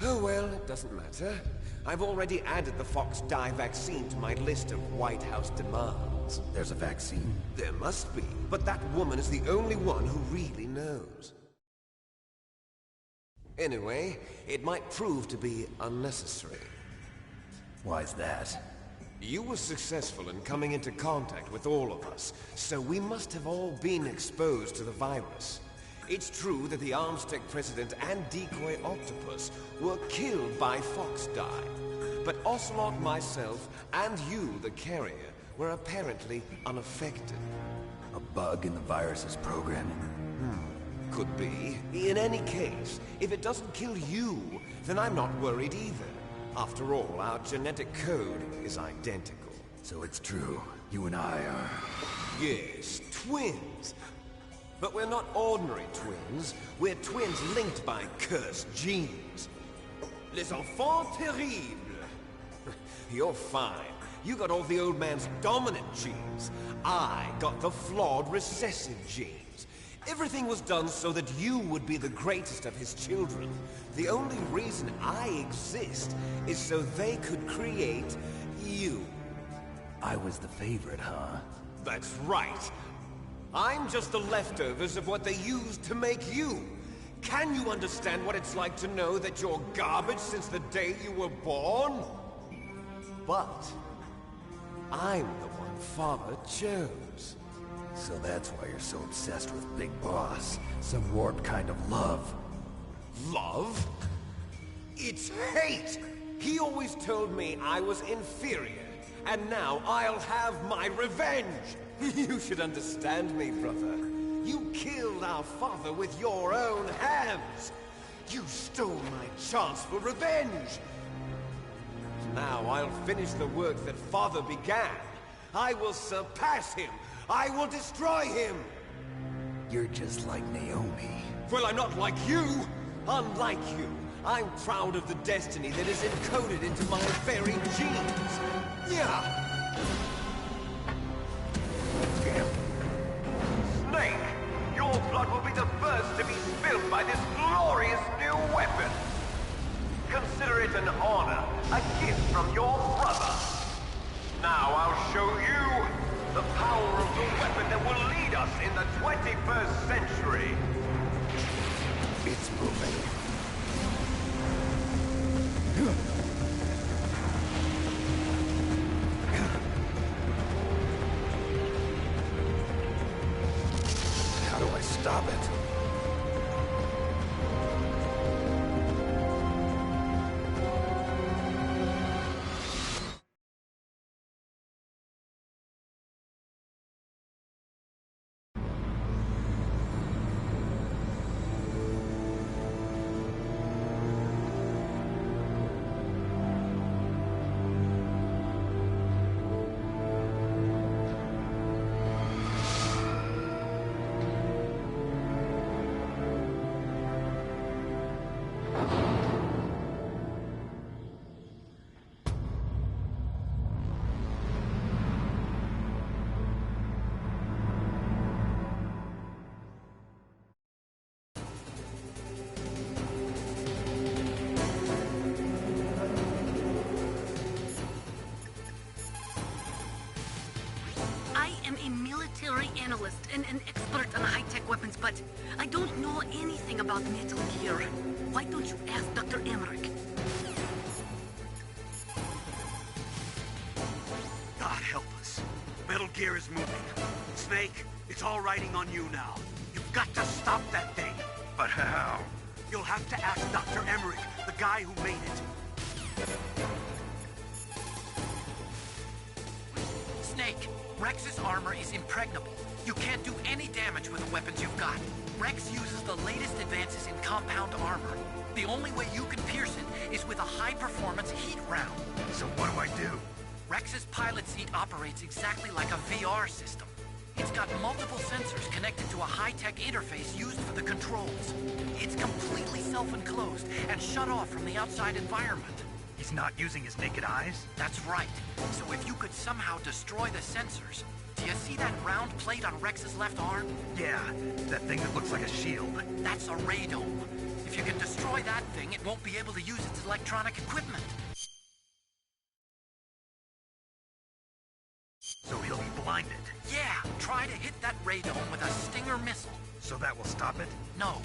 Oh well, it doesn't matter. I've already added the Fox Dye vaccine to my list of White House demands. There's a vaccine? There must be, but that woman is the only one who really knows. Anyway, it might prove to be unnecessary. Why's that? You were successful in coming into contact with all of us, so we must have all been exposed to the virus. It's true that the Arms Tech president and decoy octopus were killed by Fox Dye, but Ocelot, myself, and you, the carrier, were apparently unaffected. A bug in the virus's programming? Could be. In any case, if it doesn't kill you, then I'm not worried either. After all, our genetic code is identical. So it's true. You and I are... Yes, twins. But we're not ordinary twins. We're twins linked by cursed genes. Les enfants terribles. You're fine. You got all the old man's dominant genes. I got the flawed recessive genes. Everything was done so that you would be the greatest of his children. The only reason I exist is so they could create you. I was the favorite, huh? That's right. I'm just the leftovers of what they used to make you. Can you understand what it's like to know that you're garbage since the day you were born? But I'm the one Father chose. So that's why you're so obsessed with Big Boss. Some warped kind of love. Love? It's hate! He always told me I was inferior, and now I'll have my revenge! You should understand me, brother. You killed our father with your own hands! You stole my chance for revenge! Now I'll finish the work that Father began. I will surpass him! I will destroy him! You're just like Naomi. Well, I'm not like you! Unlike you, I'm proud of the destiny that is encoded into my very genes! Yeah! Snake, your blood will be the first to be spilled by this glorious new weapon! Consider it an honor, a gift from your brother! Now I'll show you the power of the weapon that will lead us in the 21st century! It's moving. How do I stop it? military analyst and an expert on high-tech weapons, but I don't know anything about Metal Gear. Why don't you ask Dr. Emmerich? God help us. Metal Gear is moving. Snake, it's all riding on you now. You've got to stop that thing. But how? You'll have to ask Dr. Emmerich, the guy who made it. Snake, Rex's armor is impregnable. You can't do any damage with the weapons you've got. Rex uses the latest advances in compound armor. The only way you can pierce it is with a high-performance heat round. So what do I do? Rex's pilot seat operates exactly like a VR system. It's got multiple sensors connected to a high-tech interface used for the controls. It's completely self-enclosed and shut off from the outside environment. He's not using his naked eyes? That's right. So if you could somehow destroy the sensors... Do you see that round plate on Rex's left arm? Yeah, that thing that looks like a shield. That's a radome. If you can destroy that thing, it won't be able to use its electronic equipment. So he'll be blinded. Yeah, try to hit that radome with a Stinger missile. So that will stop it? No.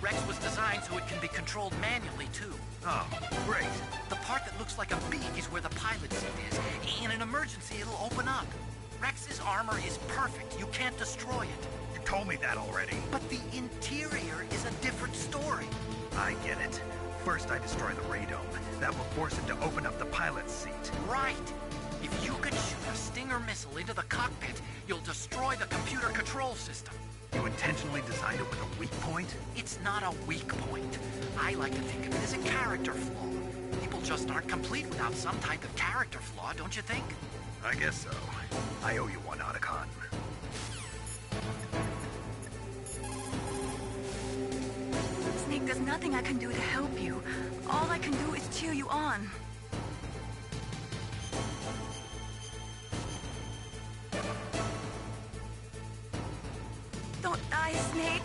Rex was designed so it can be controlled manually, too. Oh, great. The part that looks like a beak is where the pilot seat is. In an emergency, it'll open up. Rex's armor is perfect. You can't destroy it. You told me that already. But the interior is a different story. I get it. First I destroy the radome. That will force it to open up the pilot's seat. Right. If you can shoot a Stinger missile into the cockpit, you'll destroy the computer control system. You intentionally designed it with a weak point? It's not a weak point. I like to think of it as a character flaw. People just aren't complete without some type of character flaw, don't you think? I guess so. I owe you one, Otacon. Snake, there's nothing I can do to help you. All I can do is cheer you on. Don't die, Snake.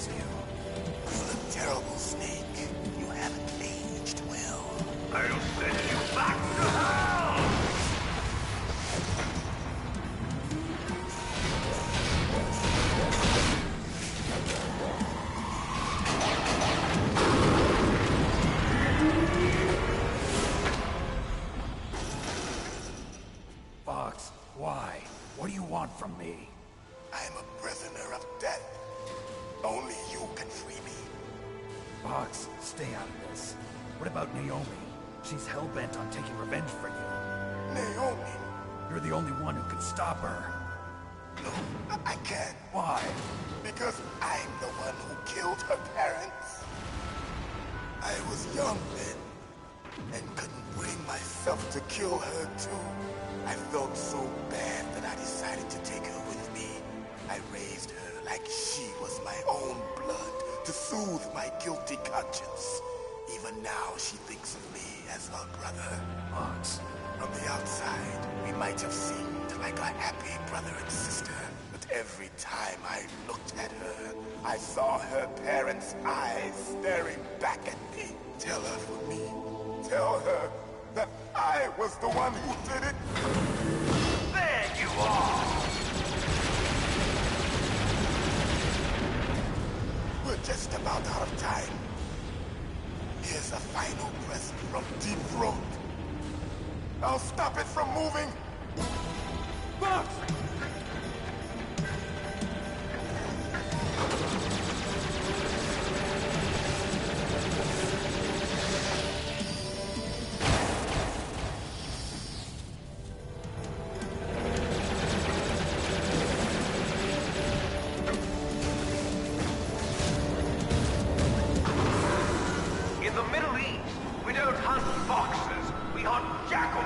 kills you. You look terrible, Snake. You haven't aged well. I'll send you back to hell! Fox, why? What do you want from me? I'm a prisoner of death. Only you can free me. Fox, stay out of this. What about Naomi? She's hell-bent on taking revenge for you. Naomi? You're the only one who can stop her. No, I can't. Why? Because I'm the one who killed her parents. I was young then, and couldn't bring myself to kill her too. I felt so bad that I decided to take her with me. I raised her like she was my own blood, to soothe my guilty conscience. Even now, she thinks of me as her brother. Fox. From the outside, we might have seemed like a happy brother and sister, but every time I looked at her, I saw her parents' eyes staring back at me. Tell her for me. Tell her that I was the one who did it. There you are! We're just about out of time. Here's a final present from Deep Throat. I'll stop it from moving. Fox! In the Middle East, we don't hunt foxes, we hunt jackals.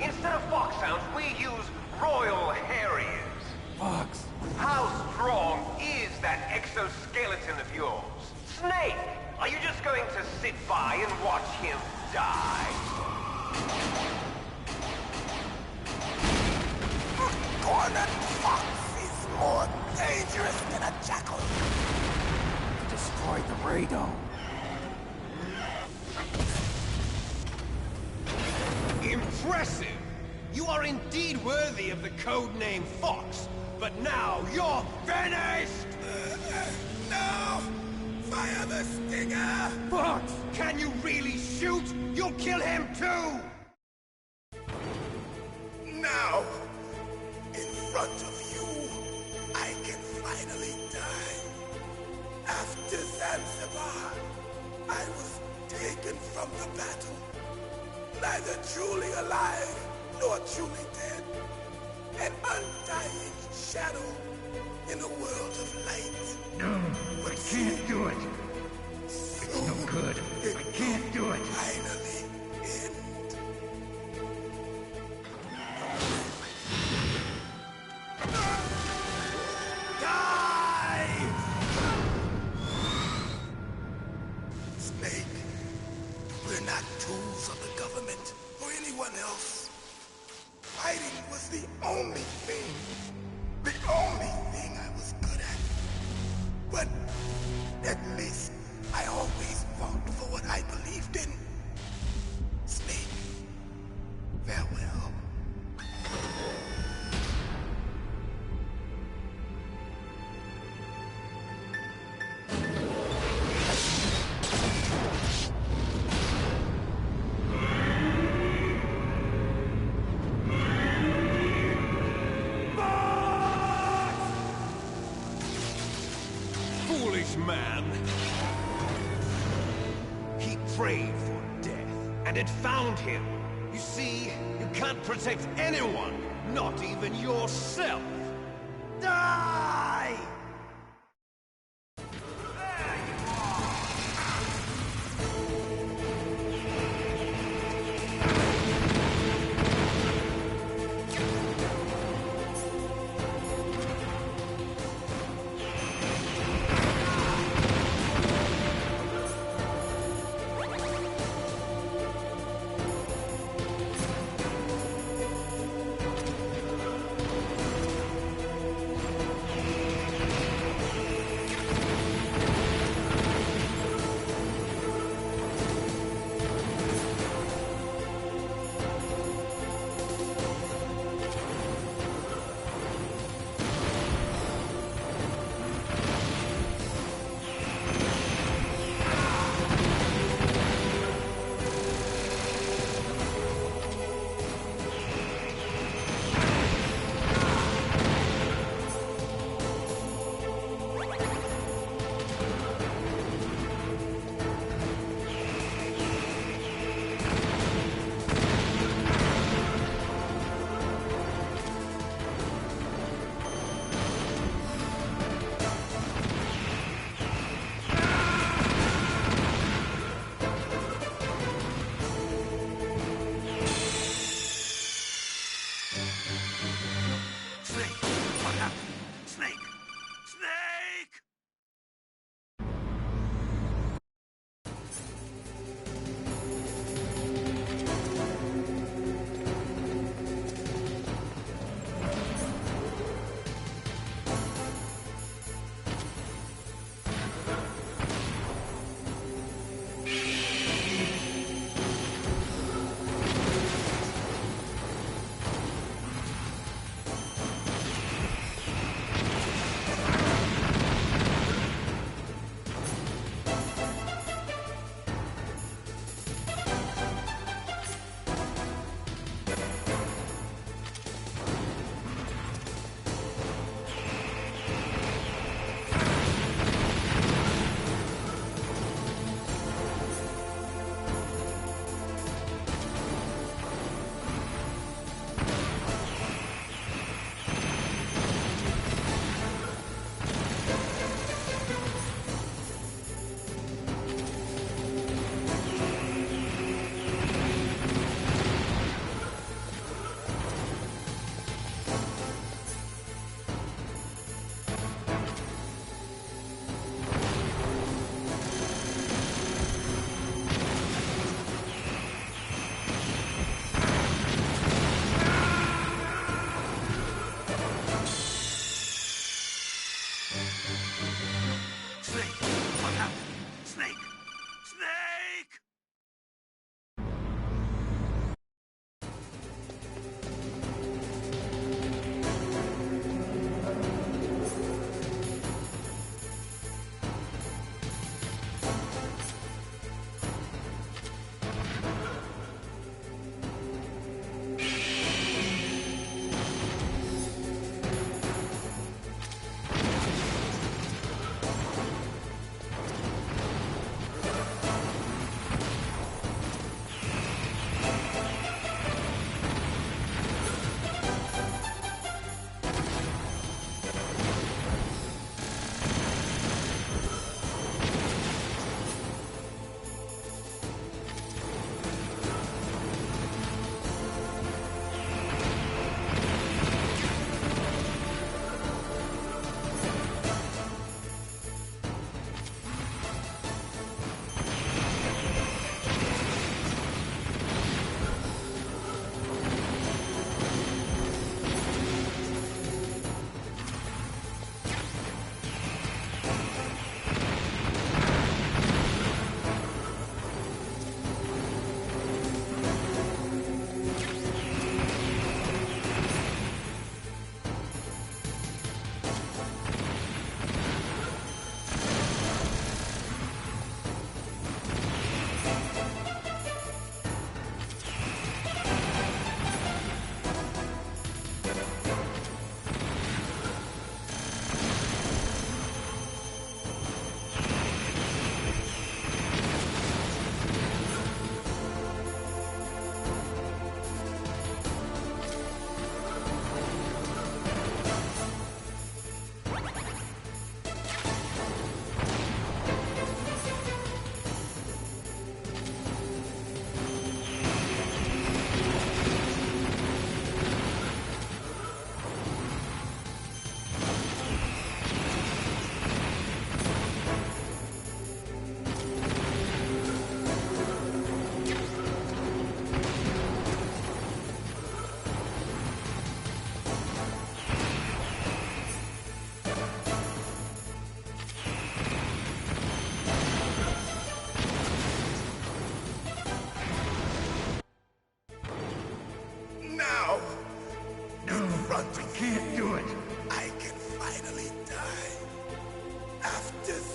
Instead of foxhounds, we use Royal Harriers. Fox! How strong is that exoskeleton of yours? Snake, are you just going to sit by and watch him die? Cornered fox is more dangerous than a jackal. Destroyed the radome. Impressive! You are indeed worthy of the code name Fox, but now you're finished! No! Fire the stinger! Fox! Can you really shoot? You'll kill him too! Now, in front of you, I can finally die. After Zanzibar, I was taken from the battle. Neither truly alive, nor truly dead. An undying shadow in a world of light. No, I can't do it. It's no good. I can't do it. Finally end. Die! Snake, we're not tools of the government or anyone else. Fighting was the only thing I was good at. But at least I always fought for what I believed in. Snake, farewell. Foolish man! He prayed for death, and it found him. You see, you can't protect anyone, not even yourself. Die!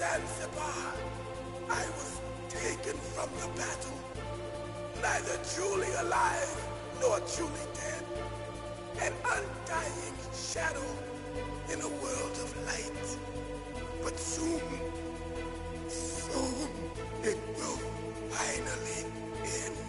Zanzibar. I was taken from the battle, neither truly alive nor truly dead. An undying shadow in a world of light. But soon it will finally end.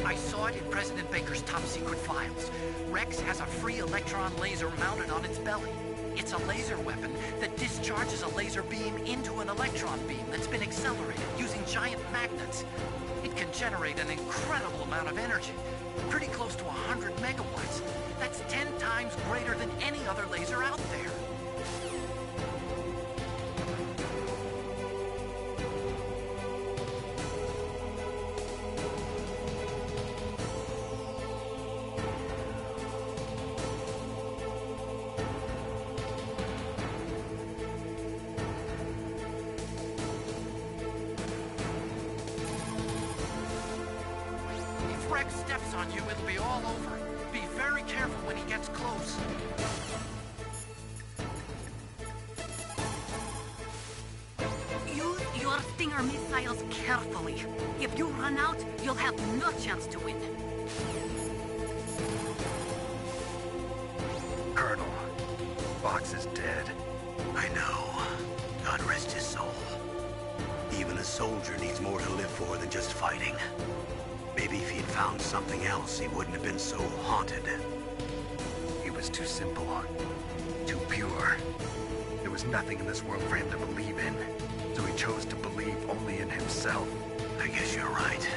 I saw it in President Baker's top-secret files. Rex has a free electron laser mounted on its belly. It's a laser weapon that discharges a laser beam into an electron beam that's been accelerated using giant magnets. It can generate an incredible amount of energy, pretty close to 100 megawatts. That's 10 times greater than any other laser out there. If Rex steps on you, it'll be all over. Be very careful when he gets close. Use your Stinger missiles carefully. If you run out, you'll have no chance to win. Colonel, Fox is dead. I know. God rest his soul. Even a soldier needs more to live for than just fighting. Maybe if he'd found something else, he wouldn't have been so haunted. He was too simple, too pure. There was nothing in this world for him to believe in, so he chose to believe only in himself. I guess you're right.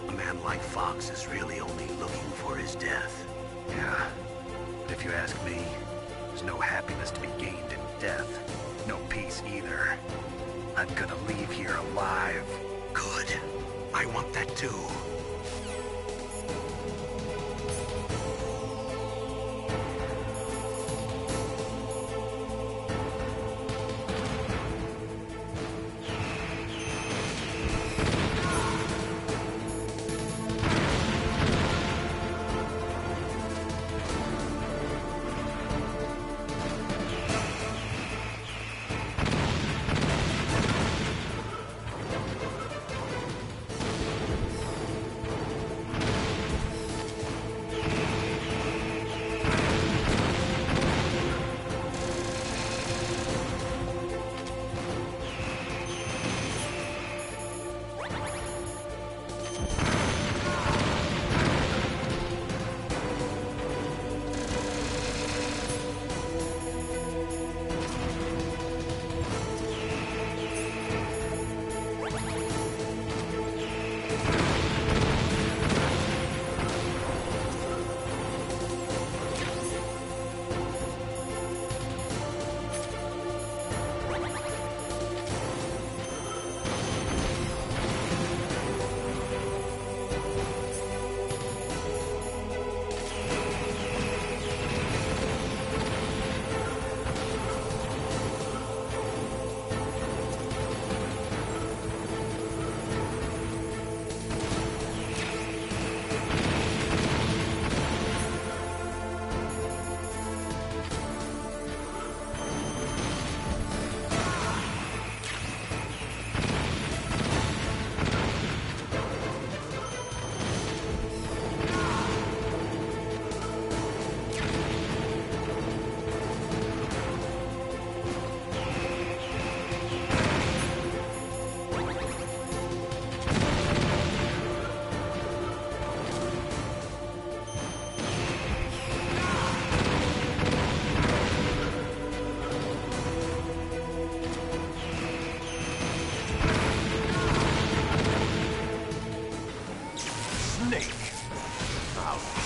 A man like Fox is really only looking for his death. Yeah, but if you ask me, there's no happiness to be gained in death. No peace either. I'm gonna leave here alive. Good. I want that too.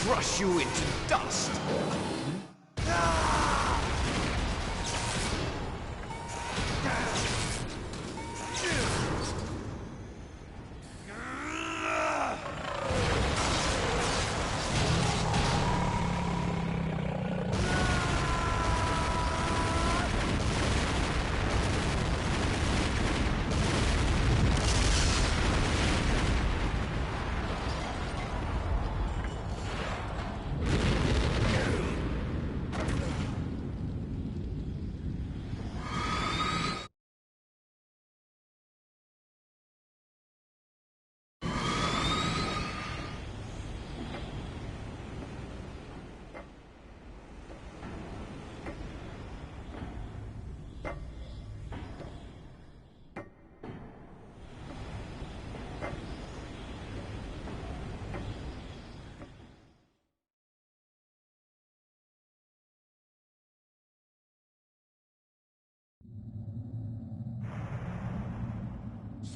crush you into dust.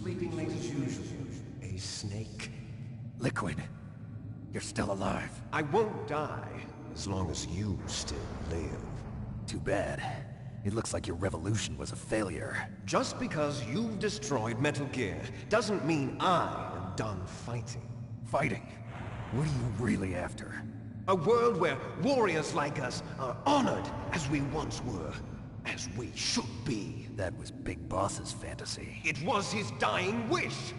Sleeping late as usual. A snake. Liquid, you're still alive. I won't die as long as you still live. Too bad. It looks like your revolution was a failure. Just because you've destroyed Metal Gear doesn't mean I am done fighting. Fighting? What are you really after? A world where warriors like us are honored as we once were, as we should be. That was Big Boss's fantasy. It was his dying wish!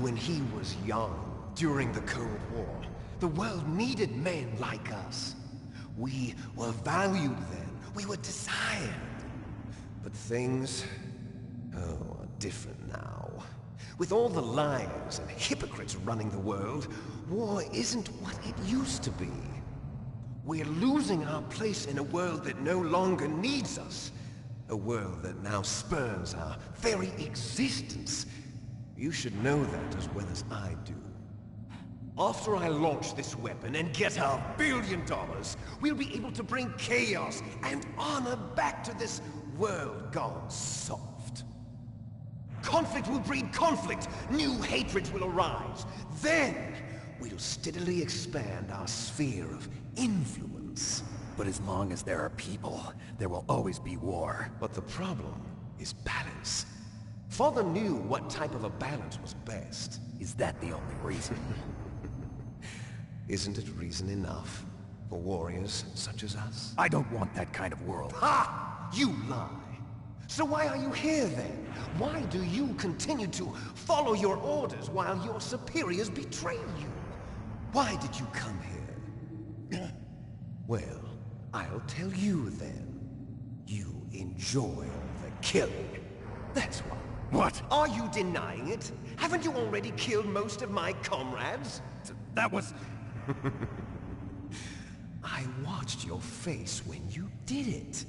When he was young, during the Cold War, the world needed men like us. We were valued then. We were desired. But things, are different now. With all the liars and hypocrites running the world, war isn't what it used to be. We're losing our place in a world that no longer needs us. A world that now spurns our very existence. You should know that as well as I do. After I launch this weapon and get our $1 billion, we'll be able to bring chaos and honor back to this world gone soft. Conflict will breed conflict. New hatreds will arise. Then, we'll steadily expand our sphere of influence. But as long as there are people, there will always be war. But the problem is balance. Father knew what type of a balance was best. Is that the only reason? Isn't it reason enough for warriors such as us? I don't want that kind of world. Ha! You lie! So why are you here then? Why do you continue to follow your orders while your superiors betray you? Why did you come here? Well, I'll tell you then. You enjoy the killing. That's why. What? Are you denying it? Haven't you already killed most of my comrades? That was... I watched your face when you did it.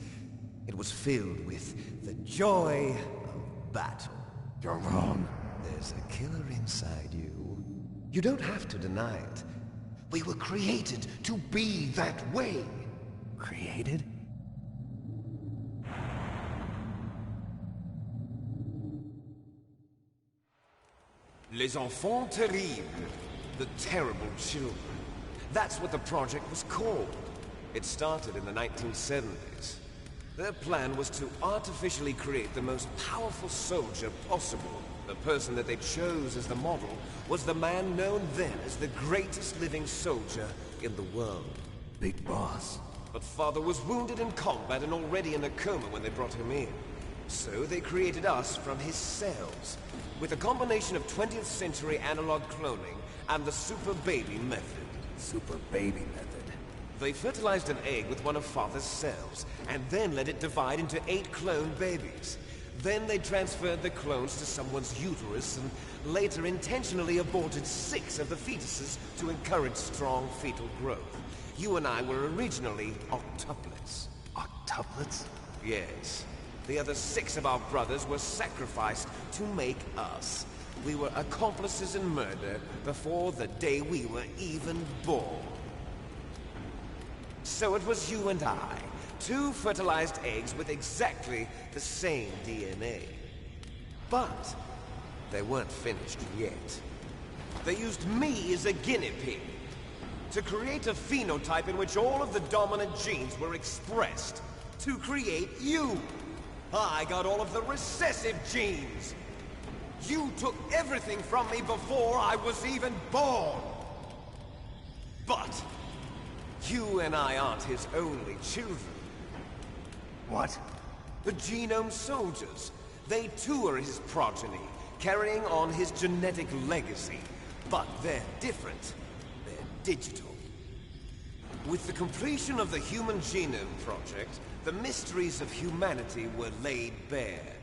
It was filled with the joy of battle. You're wrong. There's a killer inside you. You don't have to deny it. We were created to be that way. Created? Les enfants terribles. The terrible children. That's what the project was called. It started in the 1970s. Their plan was to artificially create the most powerful soldier possible. The person that they chose as the model was the man known then as the greatest living soldier in the world. Big Boss. But Father was wounded in combat and already in a coma when they brought him in. So they created us from his cells, with a combination of 20th century analog cloning and the super baby method. Super baby method. They fertilized an egg with one of Father's cells, and then let it divide into 8 clone babies. Then they transferred the clones to someone's uterus, and later intentionally aborted 6 of the fetuses to encourage strong fetal growth. You and I were originally octuplets. Octuplets? Yes. The other 6 of our brothers were sacrificed to make us. We were accomplices in murder before the day we were even born. So it was you and I, 2 fertilized eggs with exactly the same DNA. But they weren't finished yet. They used me as a guinea pig to create a phenotype in which all of the dominant genes were expressed. To create you. I got all of the recessive genes. You took everything from me before I was even born. But you and I aren't his only children. What? The Genome Soldiers. They too are his progeny, carrying on his genetic legacy. But they're different. They're digital. With the completion of the Human Genome Project, the mysteries of humanity were laid bare.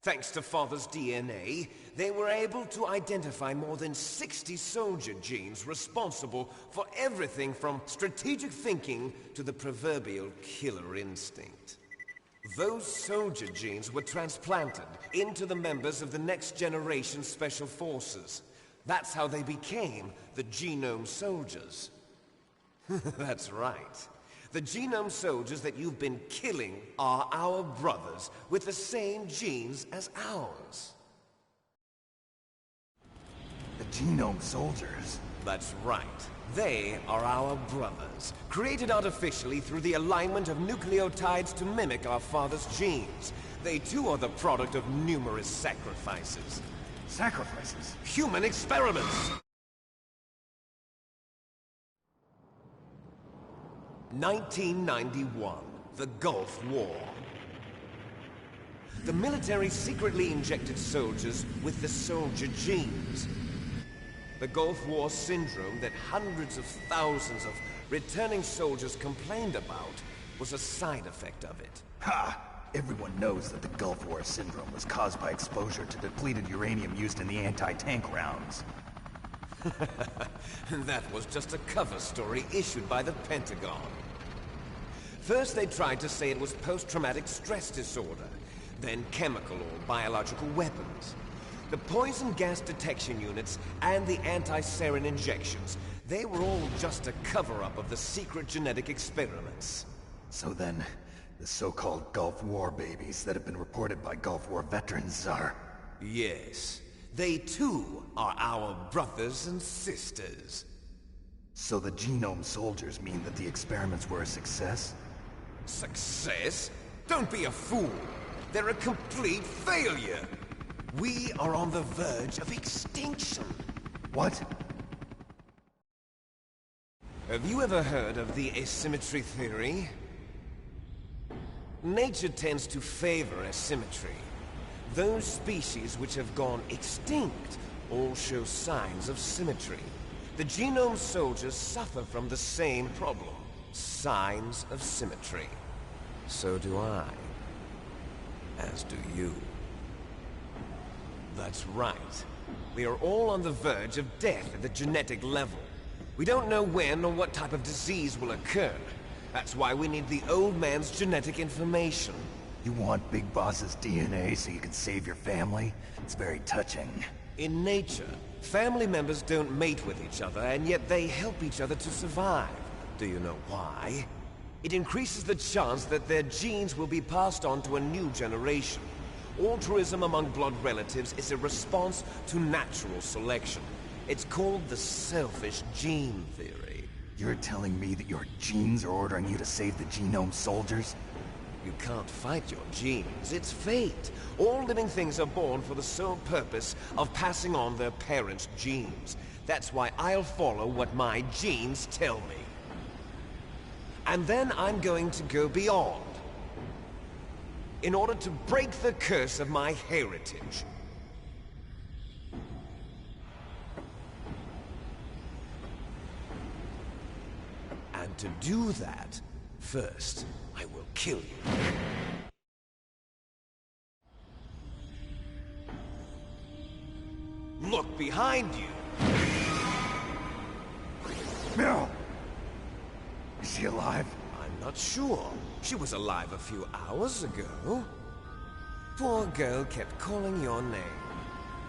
Thanks to Father's DNA, they were able to identify more than 60 soldier genes responsible for everything from strategic thinking to the proverbial killer instinct. Those soldier genes were transplanted into the members of the next generation Special Forces. That's how they became the Genome Soldiers. That's right. The genome soldiers that you've been killing are our brothers, with the same genes as ours. The genome soldiers? That's right. They are our brothers, created artificially through the alignment of nucleotides to mimic our father's genes. They too are the product of numerous sacrifices. Sacrifices? Human experiments! 1991, the Gulf War. The military secretly injected soldiers with the soldier genes. The Gulf War syndrome that hundreds of thousands of returning soldiers complained about was a side effect of it. Ha! Everyone knows that the Gulf War syndrome was caused by exposure to depleted uranium used in the anti-tank rounds. That was just a cover story issued by the Pentagon. First they tried to say it was post-traumatic stress disorder, then chemical or biological weapons. The poison gas detection units and the anti-sarin injections, they were all just a cover-up of the secret genetic experiments. So then, the so-called Gulf War babies that have been reported by Gulf War veterans are... Yes. They too are our brothers and sisters. So the genome soldiers mean that the experiments were a success? Success? Don't be a fool! They're a complete failure! We are on the verge of extinction. What? Have you ever heard of the asymmetry theory? Nature tends to favor asymmetry. Those species which have gone extinct all show signs of symmetry. The genome soldiers suffer from the same problem. Signs of symmetry. So do I. As do you. That's right. We are all on the verge of death at the genetic level. We don't know when or what type of disease will occur. That's why we need the old man's genetic information. You want Big Boss's DNA so you can save your family? It's very touching. In nature, family members don't mate with each other, and yet they help each other to survive. Do you know why? It increases the chance that their genes will be passed on to a new generation. Altruism among blood relatives is a response to natural selection. It's called the selfish gene theory. You're telling me that your genes are ordering you to save the genome soldiers? You can't fight your genes. It's fate. All living things are born for the sole purpose of passing on their parents' genes. That's why I'll follow what my genes tell me. And then I'm going to go beyond. In order to break the curse of my heritage. And to do that, first, I will kill you. Look behind you! Meryl! Is she alive? I'm not sure. She was alive a few hours ago. Poor girl kept calling your name.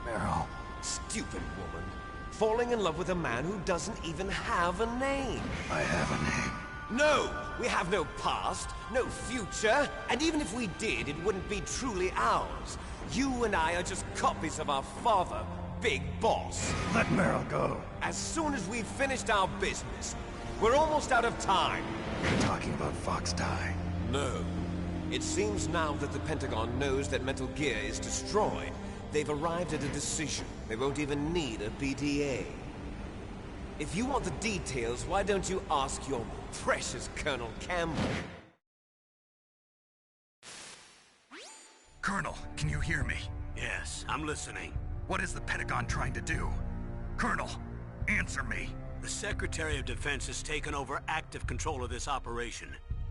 Meryl. Stupid woman. Falling in love with a man who doesn't even have a name. I have a name. No! We have no past, no future, and even if we did, it wouldn't be truly ours. You and I are just copies of our father, Big Boss. Let Meryl go. As soon as we've finished our business, we're almost out of time. You're talking about Fox Die. No. It seems now that the Pentagon knows that Metal Gear is destroyed. They've arrived at a decision. They won't even need a BDA. If you want the details, why don't you ask your precious Colonel Campbell? Colonel, can you hear me? Yes, I'm listening. What is the Pentagon trying to do? Colonel, answer me. The Secretary of Defense has taken over active control of this operation.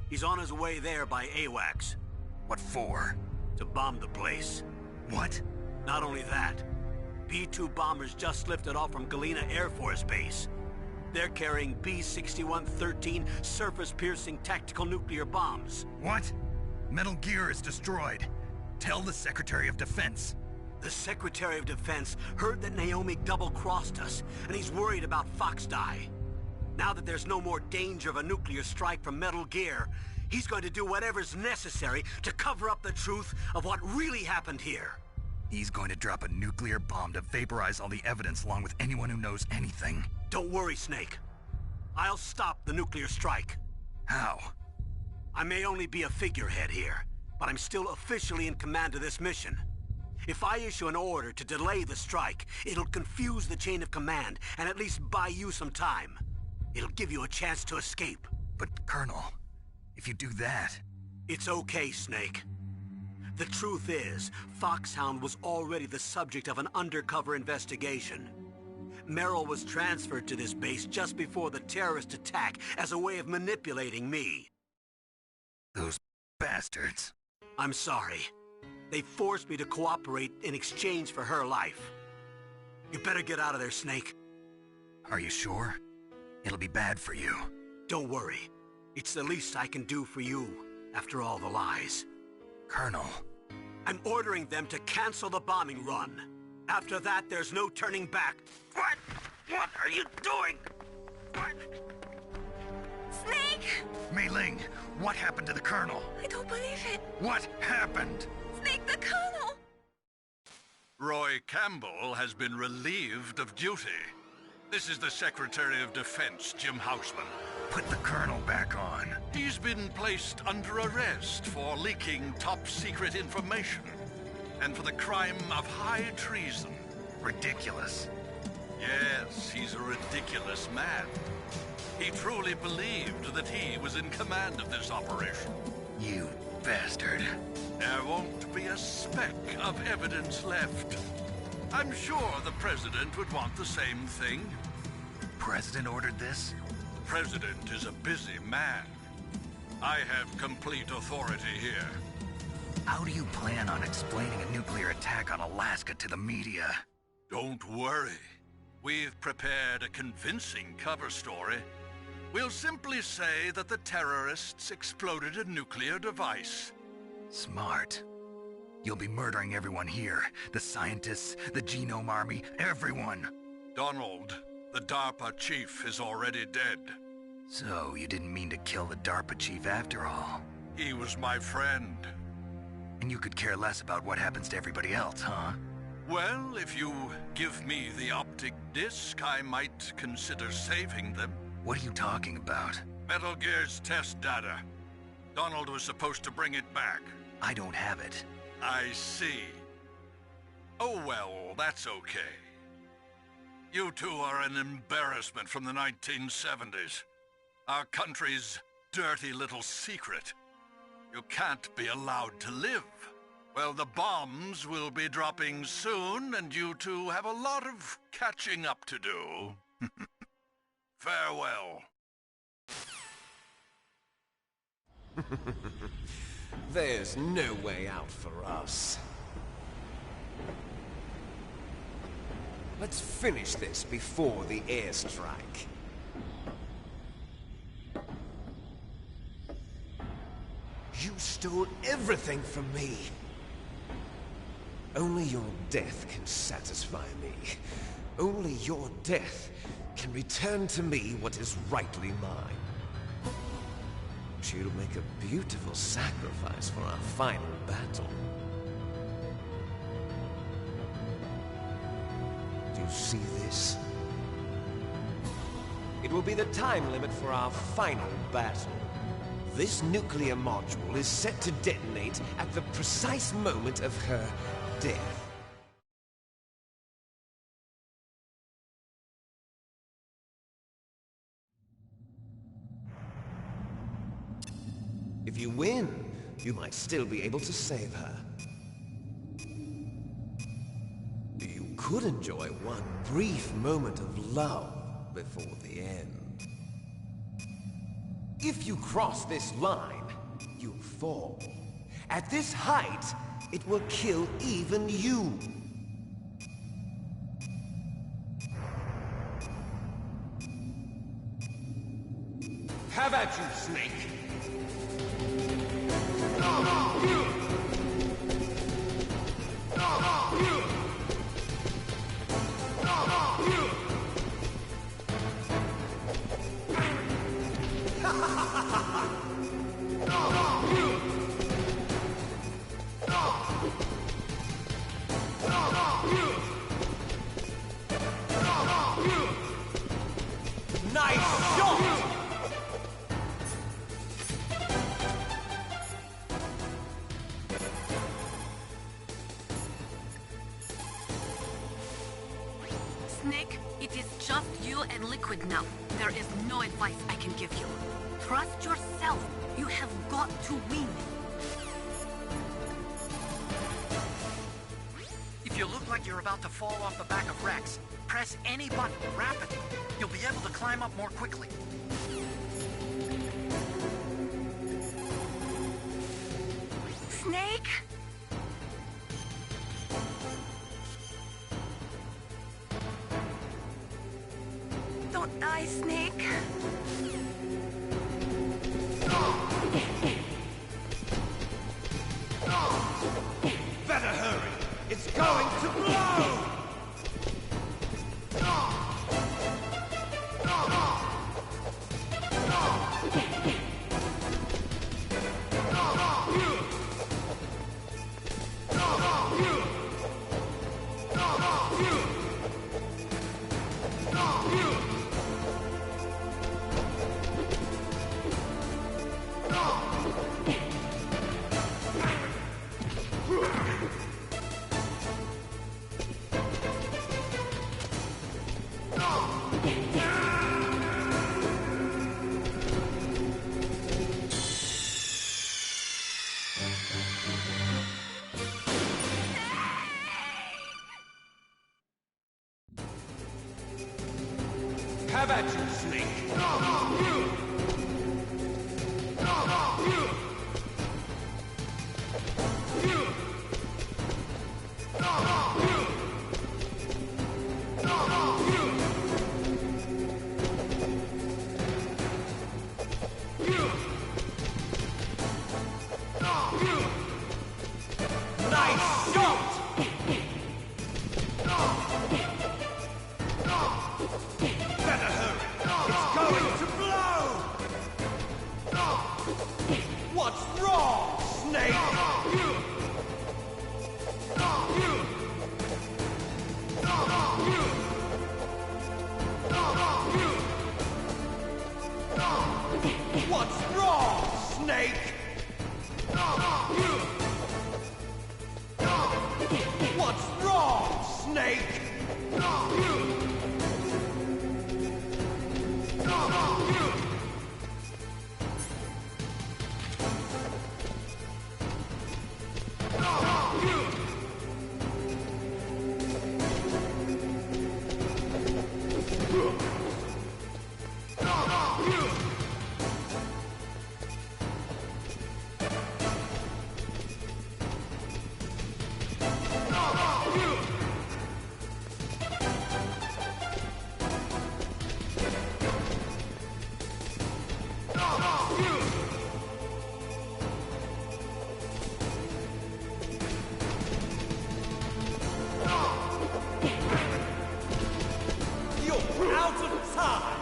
He's on his way there by AWACS. What for? To bomb the place. What? Not only that, B-2 bombers just lifted off from Galena Air Force Base. They're carrying B-6113 surface-piercing tactical nuclear bombs. What? Metal Gear is destroyed. Tell the Secretary of Defense. The Secretary of Defense heard that Naomi double-crossed us, and he's worried about Fox Die. Now that there's no more danger of a nuclear strike from Metal Gear, he's going to do whatever's necessary to cover up the truth of what really happened here. He's going to drop a nuclear bomb to vaporize all the evidence along with anyone who knows anything. Don't worry, Snake. I'll stop the nuclear strike. How? I may only be a figurehead here, but I'm still officially in command of this mission. If I issue an order to delay the strike, it'll confuse the chain of command and at least buy you some time. It'll give you a chance to escape. But, Colonel, if you do that... It's okay, Snake. The truth is, Foxhound was already the subject of an undercover investigation. Merrill was transferred to this base just before the terrorist attack as a way of manipulating me. Those bastards. I'm sorry. They forced me to cooperate in exchange for her life. You better get out of there, Snake. Are you sure? It'll be bad for you. Don't worry. It's the least I can do for you, after all the lies. Colonel. I'm ordering them to cancel the bombing run. After that, there's no turning back. What? What are you doing? What? Snake! Mei Ling, what happened to the Colonel? I don't believe it. What happened? Snake, the Colonel! Roy Campbell has been relieved of duty. This is the Secretary of Defense, Jim Houseman. Put the Colonel back on. He's been placed under arrest for leaking top-secret information and for the crime of high treason. Ridiculous. Yes, he's a ridiculous man. He truly believed that he was in command of this operation. You bastard. There won't be a speck of evidence left. I'm sure the President would want the same thing. President ordered this? President is a busy man. I have complete authority here. How do you plan on explaining a nuclear attack on Alaska to the media? Don't worry. We've prepared a convincing cover story. We'll simply say that the terrorists exploded a nuclear device. Smart. You'll be murdering everyone here. The scientists, the Genome Army, everyone. Donald, the DARPA chief, is already dead. So, you didn't mean to kill the DARPA chief after all? He was my friend. And you could care less about what happens to everybody else, huh? Well, if you give me the optic disc, I might consider saving them. What are you talking about? Metal Gear's test data. Donald was supposed to bring it back. I don't have it. I see. Oh well, that's okay. You two are an embarrassment from the 1970s. Our country's dirty little secret. You can't be allowed to live. Well, the bombs will be dropping soon, and you two have a lot of catching up to do. Farewell. There's no way out for us. Let's finish this before the airstrike. You stole everything from me. Only your death can satisfy me. Only your death can return to me what is rightly mine. She'll make a beautiful sacrifice for our final battle. Do you see this? It will be the time limit for our final battle. This nuclear module is set to detonate at the precise moment of her death. If you win, you might still be able to save her. You could enjoy one brief moment of love before the end. If you cross this line, you'll fall. At this height, it will kill even you. Have at you, Snake! Snake, it is just you and Liquid now. There is no advice I can give you. Trust yourself. You have got to win. If you look like you're about to fall off the back of Rex, press any button rapidly. You'll be able to climb up more quickly. Snake? Don't die, Snake. Better hurry! It's going to blow! Have at you, Snake! Nice shot! Better hurry! It's going to blow! What's wrong, Snake? What's wrong, Snake? What's wrong, Snake? You're out of time!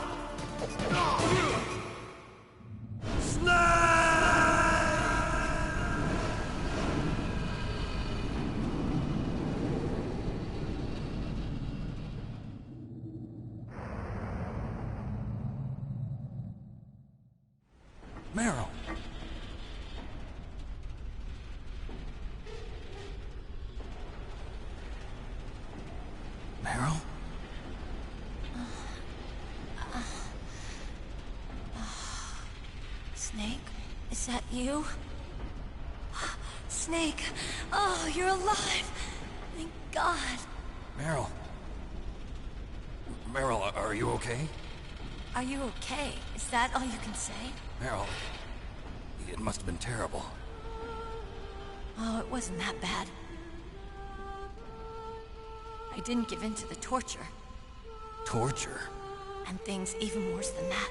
Meryl! Meryl? Snake, is that you? Snake, oh, you're alive! Thank God. Meryl? Meryl, are you okay? Are you okay? Is that all you can say? Meryl, it must have been terrible. Oh, it wasn't that bad. I didn't give in to the torture. Torture? And things even worse than that.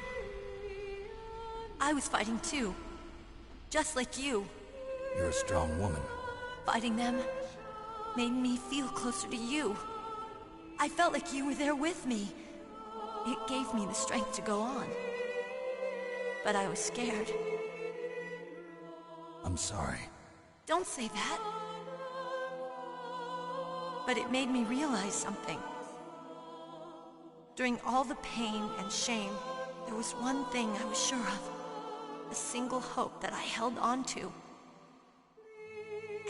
I was fighting too. Just like you. You're a strong woman. Fighting them made me feel closer to you. I felt like you were there with me. It gave me the strength to go on. But I was scared. I'm sorry. Don't say that. But it made me realize something. During all the pain and shame, there was one thing I was sure of. A single hope that I held on to.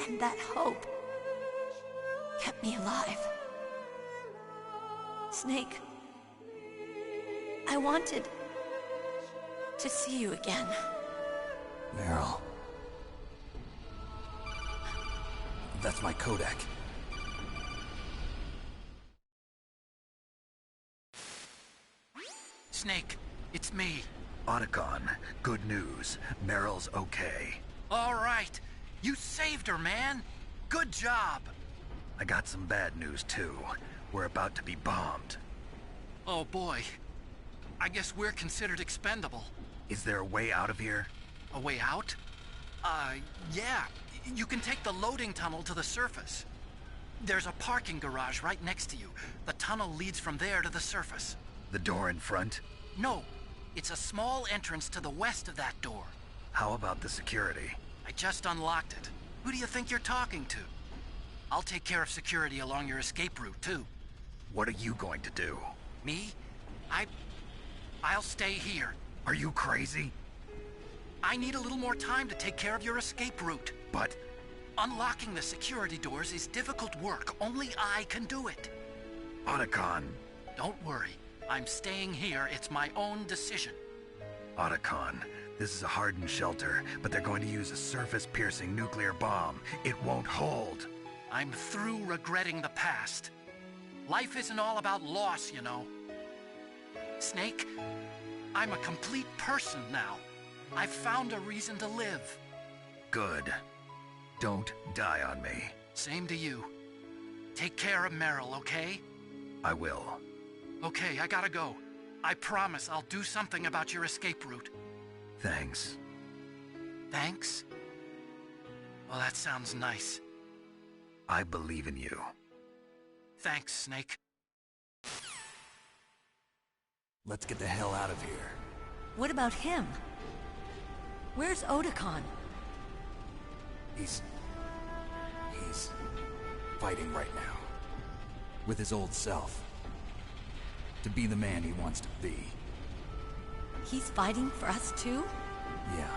And that hope kept me alive. Snake, I wanted to see you again. Meryl. That's my codec. Snake, it's me. Otacon, good news. Meryl's okay. All right. You saved her, man. Good job. I got some bad news, too. We're about to be bombed. Oh, boy. I guess we're considered expendable. Is there a way out of here? A way out? Yeah. You can take the loading tunnel to the surface. There's a parking garage right next to you. The tunnel leads from there to the surface. The door in front? No. It's a small entrance to the west of that door. How about the security? I just unlocked it. Who do you think you're talking to? I'll take care of security along your escape route, too. What are you going to do? Me? I'll stay here. Are you crazy? I need a little more time to take care of your escape route. But... unlocking the security doors is difficult work. Only I can do it. Otacon. Don't worry. I'm staying here. It's my own decision. Otacon, this is a hardened shelter, but they're going to use a surface-piercing nuclear bomb. It won't hold. I'm through regretting the past. Life isn't all about loss, you know. Snake, I'm a complete person now. I've found a reason to live. Good. Don't die on me. Same to you. Take care of Meryl, okay? I will. Okay, I gotta go. I promise I'll do something about your escape route. Thanks. Thanks? Well, that sounds nice. I believe in you. Thanks, Snake. Let's get the hell out of here. What about him? Where's Otacon? He's fighting right now. With his old self. To be the man he wants to be. He's fighting for us too? Yeah.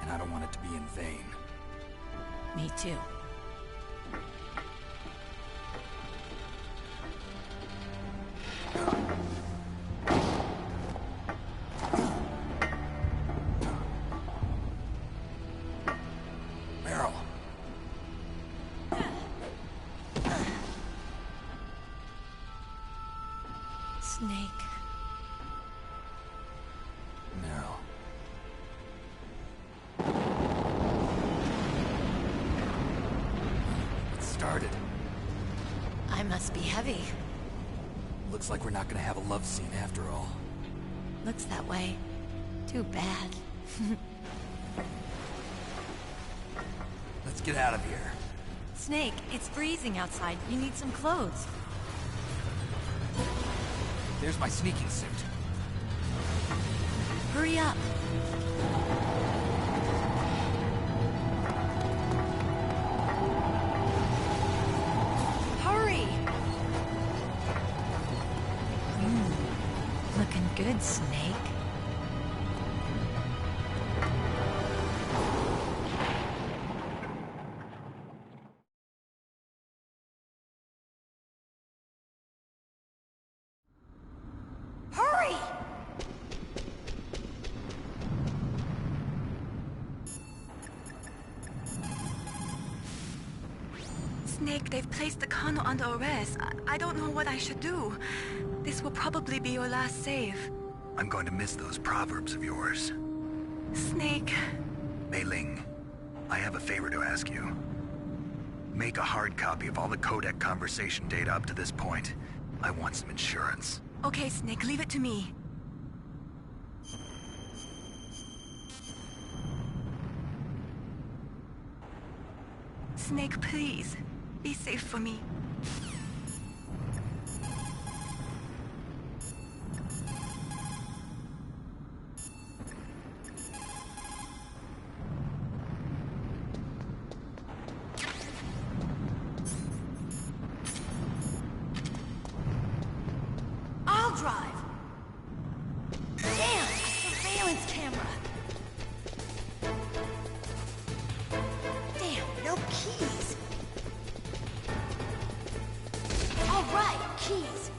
And I don't want it to be in vain. Me too. Meryl. Snake. Meryl. It started. I must be heavy. Looks like we're not gonna have a love scene after all. Looks that way. Too bad. Let's get out of here. Snake, it's freezing outside. You need some clothes. There's my sneaking suit. Hurry up. Hurry! Looking good, Snake. Hurry! Snake, they've placed the colonel under arrest. I don't know what I should do. This will probably be your last save. I'm going to miss those proverbs of yours. Snake. Mei Ling, I have a favor to ask you. Make a hard copy of all the codec conversation data up to this point. I want some insurance. Okay, Snake, leave it to me. Snake, please. Be safe for me. I'll drive. Damn, a surveillance camera. Damn, no keys. All right, keys.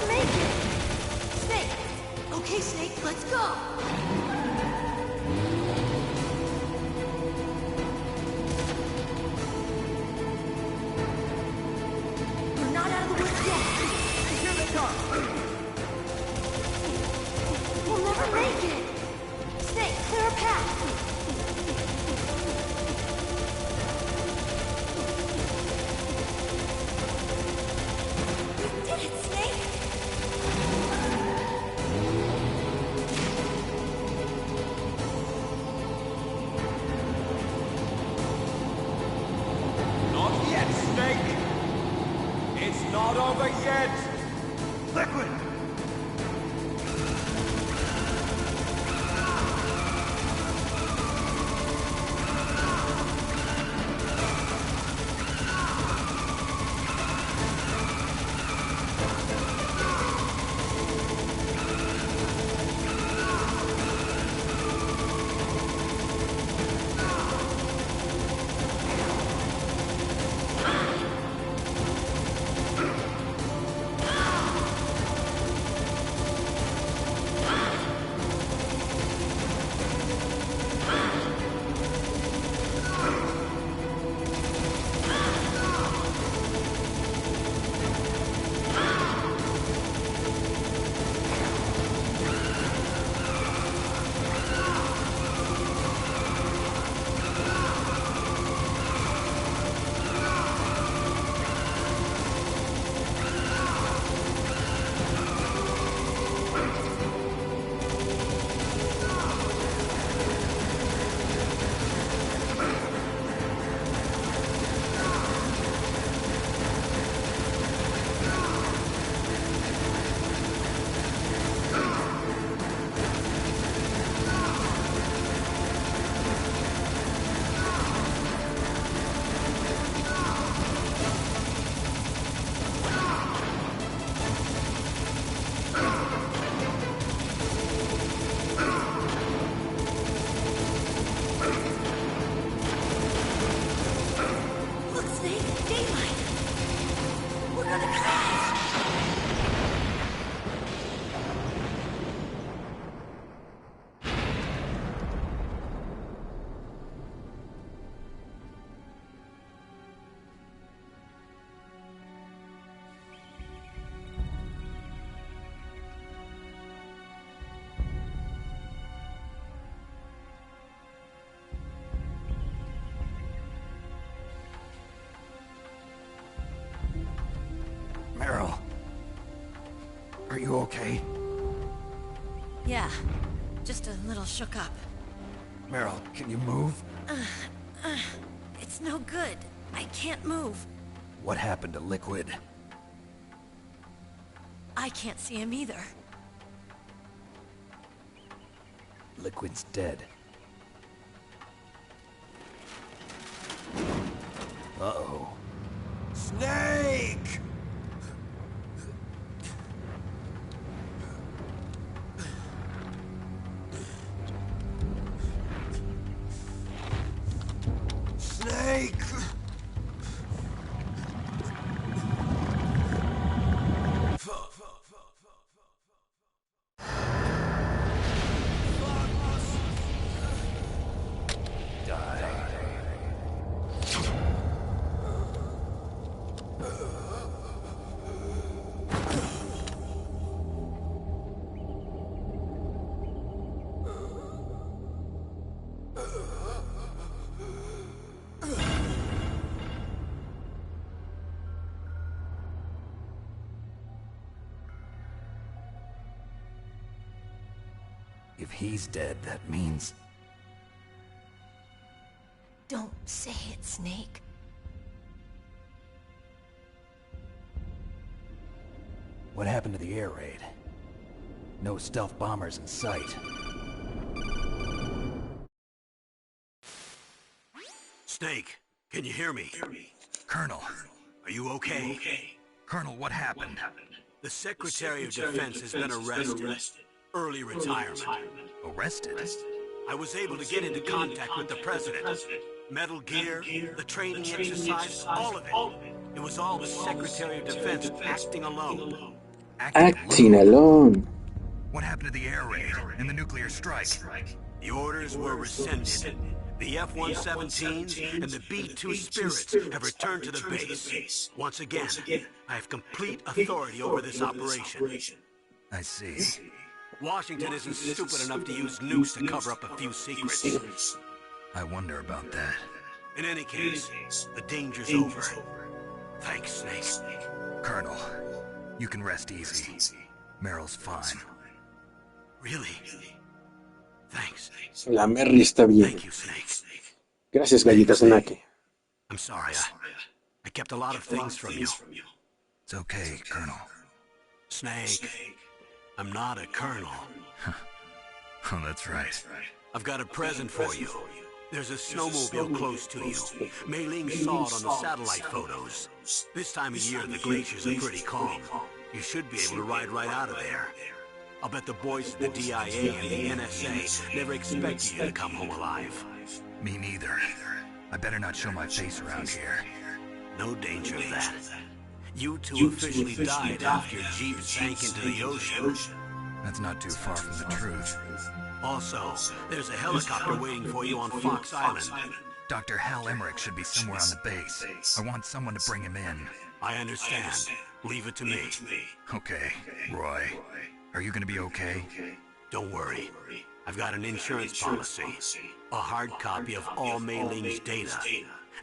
never make it! Snake! Okay, Snake, let's go! We're not out of the woods yet! Here they come! We'll never make it! Snake, clear a path! We did it, Snake! Not yet, Snake! It's not over yet! Liquid! Look, Snake, daylight! We're gonna crash! Meryl. Are you okay? Yeah, just a little shook up. Meryl, can you move? It's no good. I can't move. What happened to Liquid? I can't see him either. Liquid's dead. Uh-oh. Snake! Snake! If he's dead, that means... Don't say it, Snake. What happened to the air raid? No stealth bombers in sight. Snake, can you hear me? Colonel. Are you okay? Colonel, what happened? The Secretary of Defense has been arrested. Early retirement. Arrested? I was able to get into contact with the President. Metal Gear, the training exercise, all of it. It was all the Secretary of Defense acting alone. Acting alone. What happened to the air raid and the nuclear strike? The orders were rescinded. The F-117s and the B-2 Spirits have returned to the base. Once again, I have complete authority over this operation. I see. Washington isn't stupid enough to use nukes to cover up a few secrets. I wonder about that. In any case, the danger's over. Thanks, Snake. Colonel, you can rest easy. Meryl's fine. Really? Thanks. La Merry está bien. Thank you, Snake. Gracias, Gallita Snake. I'm sorry, I kept a lot of things from you. It's okay, Colonel. Snake, I'm not a colonel. Oh, that's right. I've got a present for you. There's a snowmobile close to you. Mei Ling saw it on the satellite photos. This time of year, the glaciers are pretty calm. You should be able to ride right out of there. I'll bet the boys at the DIA and the NSA never expected you to come home alive. Me neither. I better not show my face around here. No danger of that. You two officially died after your jeep sank into the ocean. That's not too far from the truth. Also, there's a helicopter waiting for you on Fox Island. Dr. Hal Emmerich should be somewhere on the base. I want someone to bring him in. I understand. Leave it to me. Okay, Roy. Are you gonna be okay? Don't worry. I've got an insurance policy. A hard copy of all Mei Ling's data.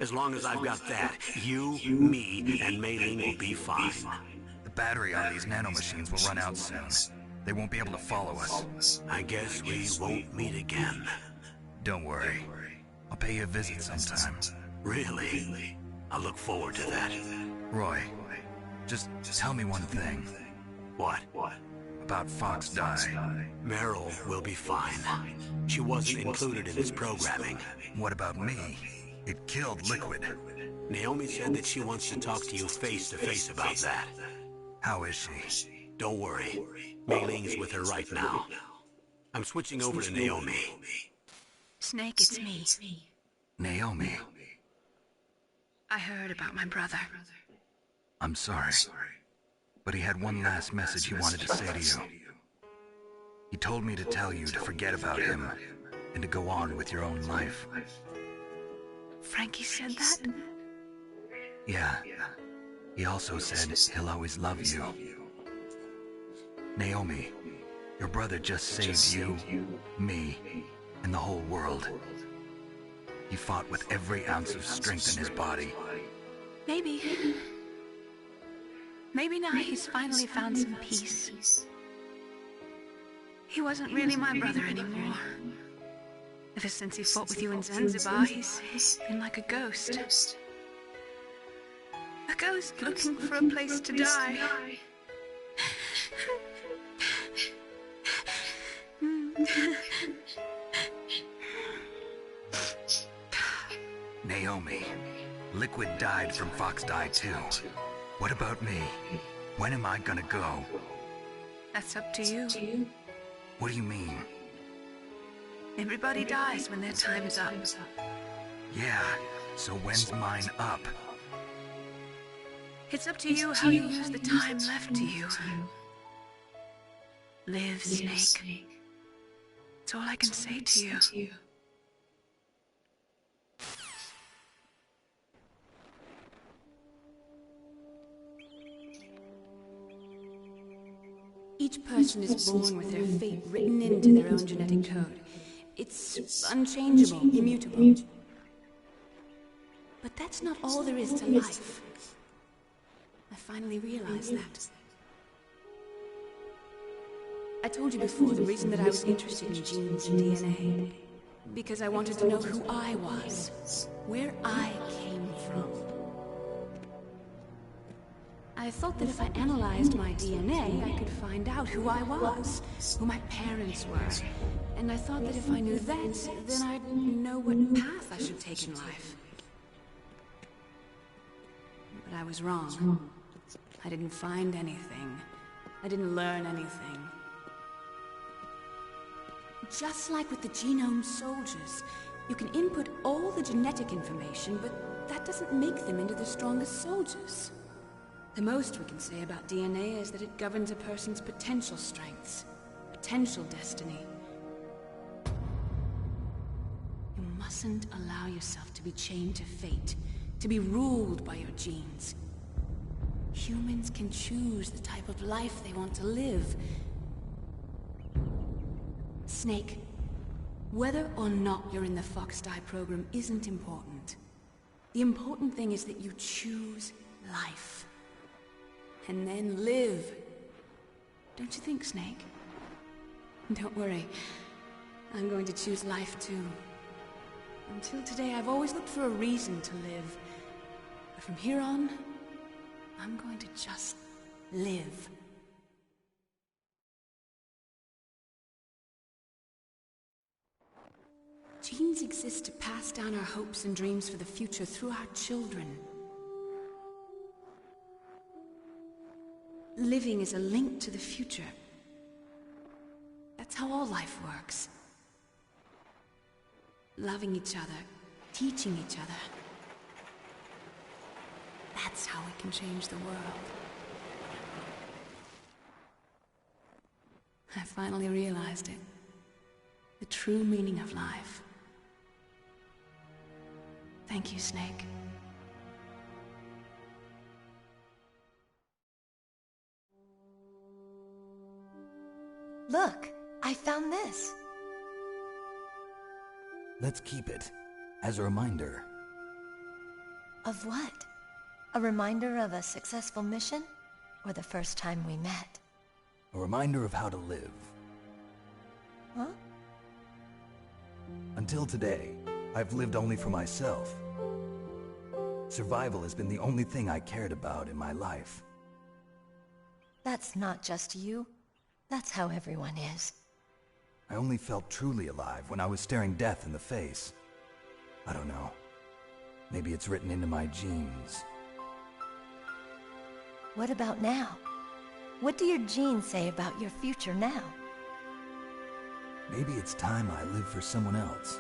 As long as I've got that, you, me, and Mei Ling will be fine. The battery on these nanomachines will run out soon. They won't be able to follow us. I guess we won't meet again. Don't worry. I'll pay you a visit sometime. Really? I look forward to that. Roy, just tell me one thing. What? About Fox Die. Meryl will be fine. She wasn't included in its programming. What about me? It killed Liquid. Naomi said that she wants to talk to you face to face about that. How is she? Don't worry. Mei Ling's with her right now. I'm switching over to Naomi. Snake, it's me. Naomi. I heard about my brother. I'm sorry. But he had one last message he wanted to say to you. He told me to tell you to forget about him and to go on with your own life. Frankie said that? Yeah. He also said he'll always love you. Naomi, your brother just saved you, me, and the whole world. He fought with every ounce of strength in his body. Maybe now he's finally found some peace. He wasn't really my brother anymore. Ever since he fought with you in Zanzibar, he's been like a ghost. A ghost looking for a place to die. Naomi, Liquid died from Fox Die too. What about me? When am I gonna go? That's up to you. What do you mean? Everybody dies when their time's up. Yeah, so when's mine up? It's up to you how you use the time left to you. Live, Snake. That's all I can say to you. Each person is born with their fate written into their own genetic code. It's unchangeable, immutable. But that's not all there is to life. I finally realized that. I told you before the reason that I was interested in genes and DNA. Because I wanted to know who I was, where I came from. I thought that if I analyzed my DNA, I could find out who I was, who my parents were. And I thought that if I knew that, then I'd know what path I should take in life. But I was wrong. I didn't find anything. I didn't learn anything. Just like with the genome soldiers, you can input all the genetic information, but that doesn't make them into the strongest soldiers. The most we can say about DNA is that it governs a person's potential strengths, potential destiny. You mustn't allow yourself to be chained to fate, to be ruled by your genes. Humans can choose the type of life they want to live. Snake, whether or not you're in the Fox Die program isn't important. The important thing is that you choose life. And then live. Don't you think, Snake? Don't worry. I'm going to choose life too. Until today, I've always looked for a reason to live. But from here on, I'm going to just live. Genes exist to pass down our hopes and dreams for the future through our children. Living is a link to the future. That's how all life works. Loving each other, teaching each other. That's how we can change the world. I finally realized it. The true meaning of life. Thank you, Snake. Look, I found this. Let's keep it as a reminder. Of what? A reminder of a successful mission? Or the first time we met? A reminder of how to live. Huh? Until today, I've lived only for myself. Survival has been the only thing I cared about in my life. That's not just you. That's how everyone is. I only felt truly alive when I was staring death in the face. I don't know. Maybe it's written into my genes. What about now? What do your genes say about your future now? Maybe it's time I live for someone else.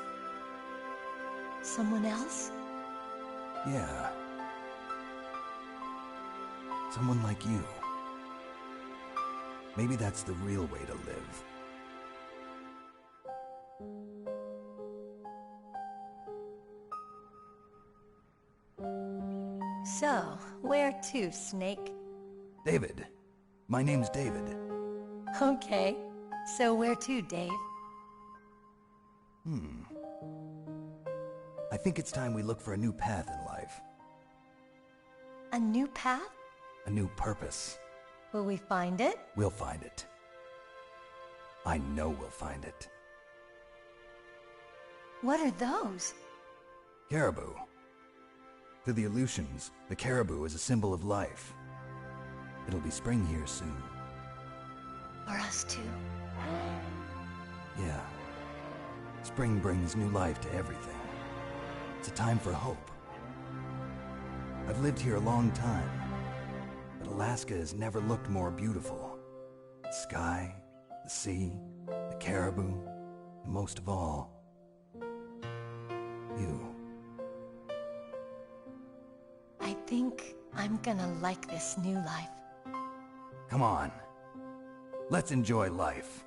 Someone else? Yeah. Someone like you. Maybe that's the real way to live. So, where to, Snake? David. My name's David. Okay. So where to, Dave? I think it's time we look for a new path in life. A new path? A new purpose. Will we find it? We'll find it. I know we'll find it. What are those? Caribou. To the Aleutians, the caribou is a symbol of life. It'll be spring here soon. For us too? Yeah. Spring brings new life to everything. It's a time for hope. I've lived here a long time, but Alaska has never looked more beautiful. The sky, the sea, the caribou, and most of all, you. I think I'm gonna like this new life. Come on. Let's enjoy life.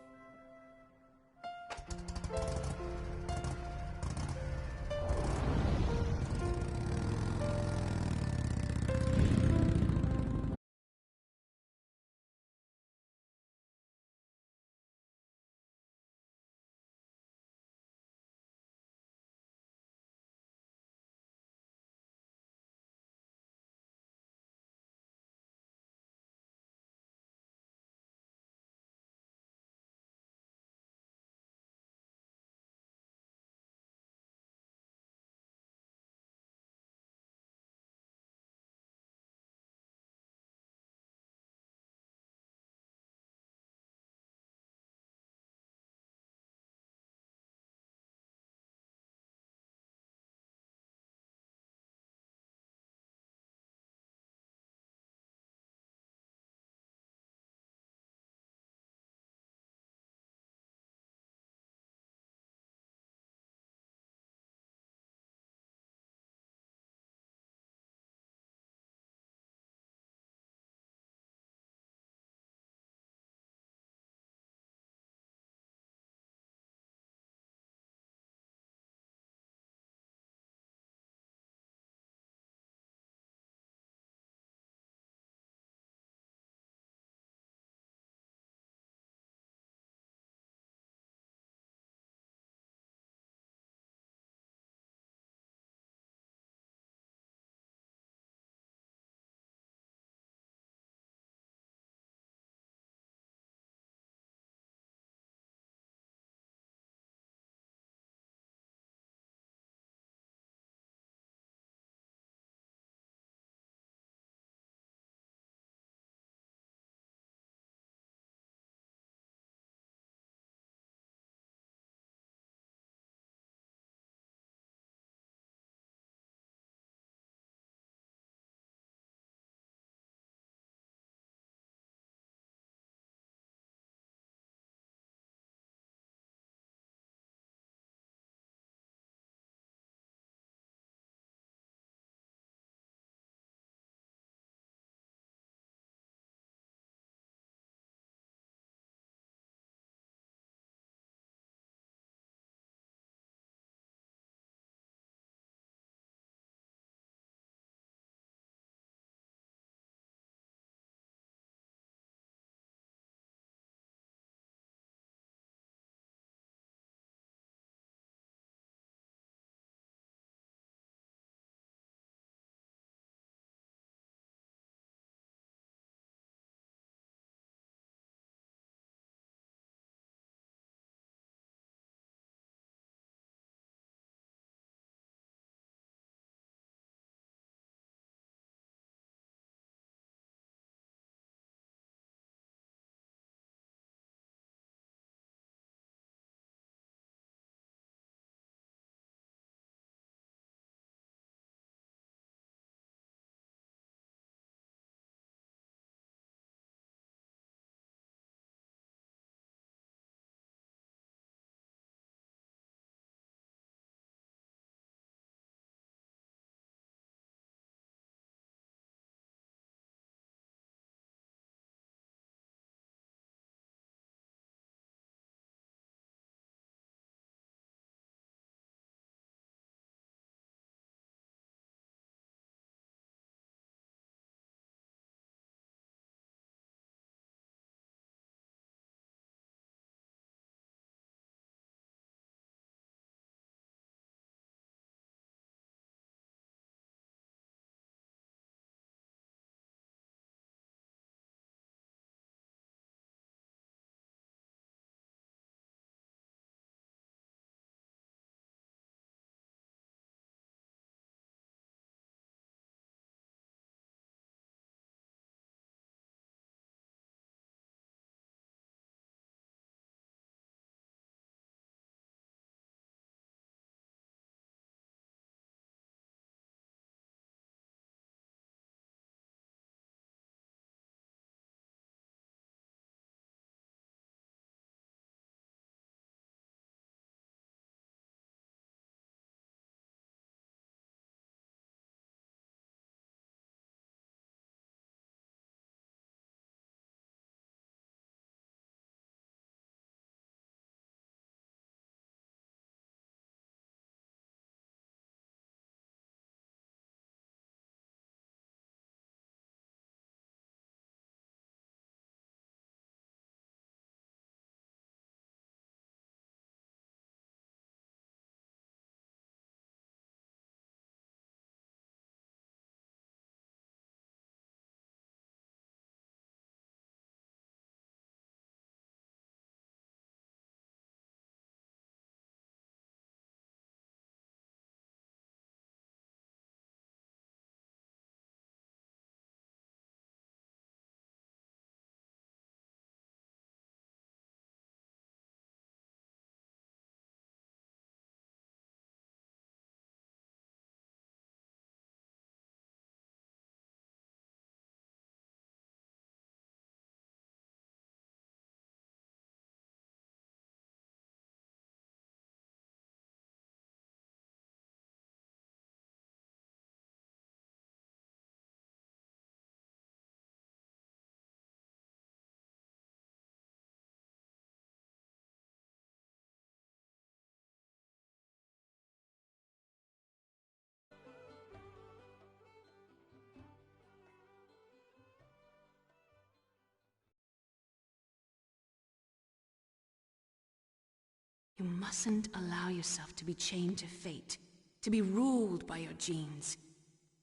You mustn't allow yourself to be chained to fate, to be ruled by your genes.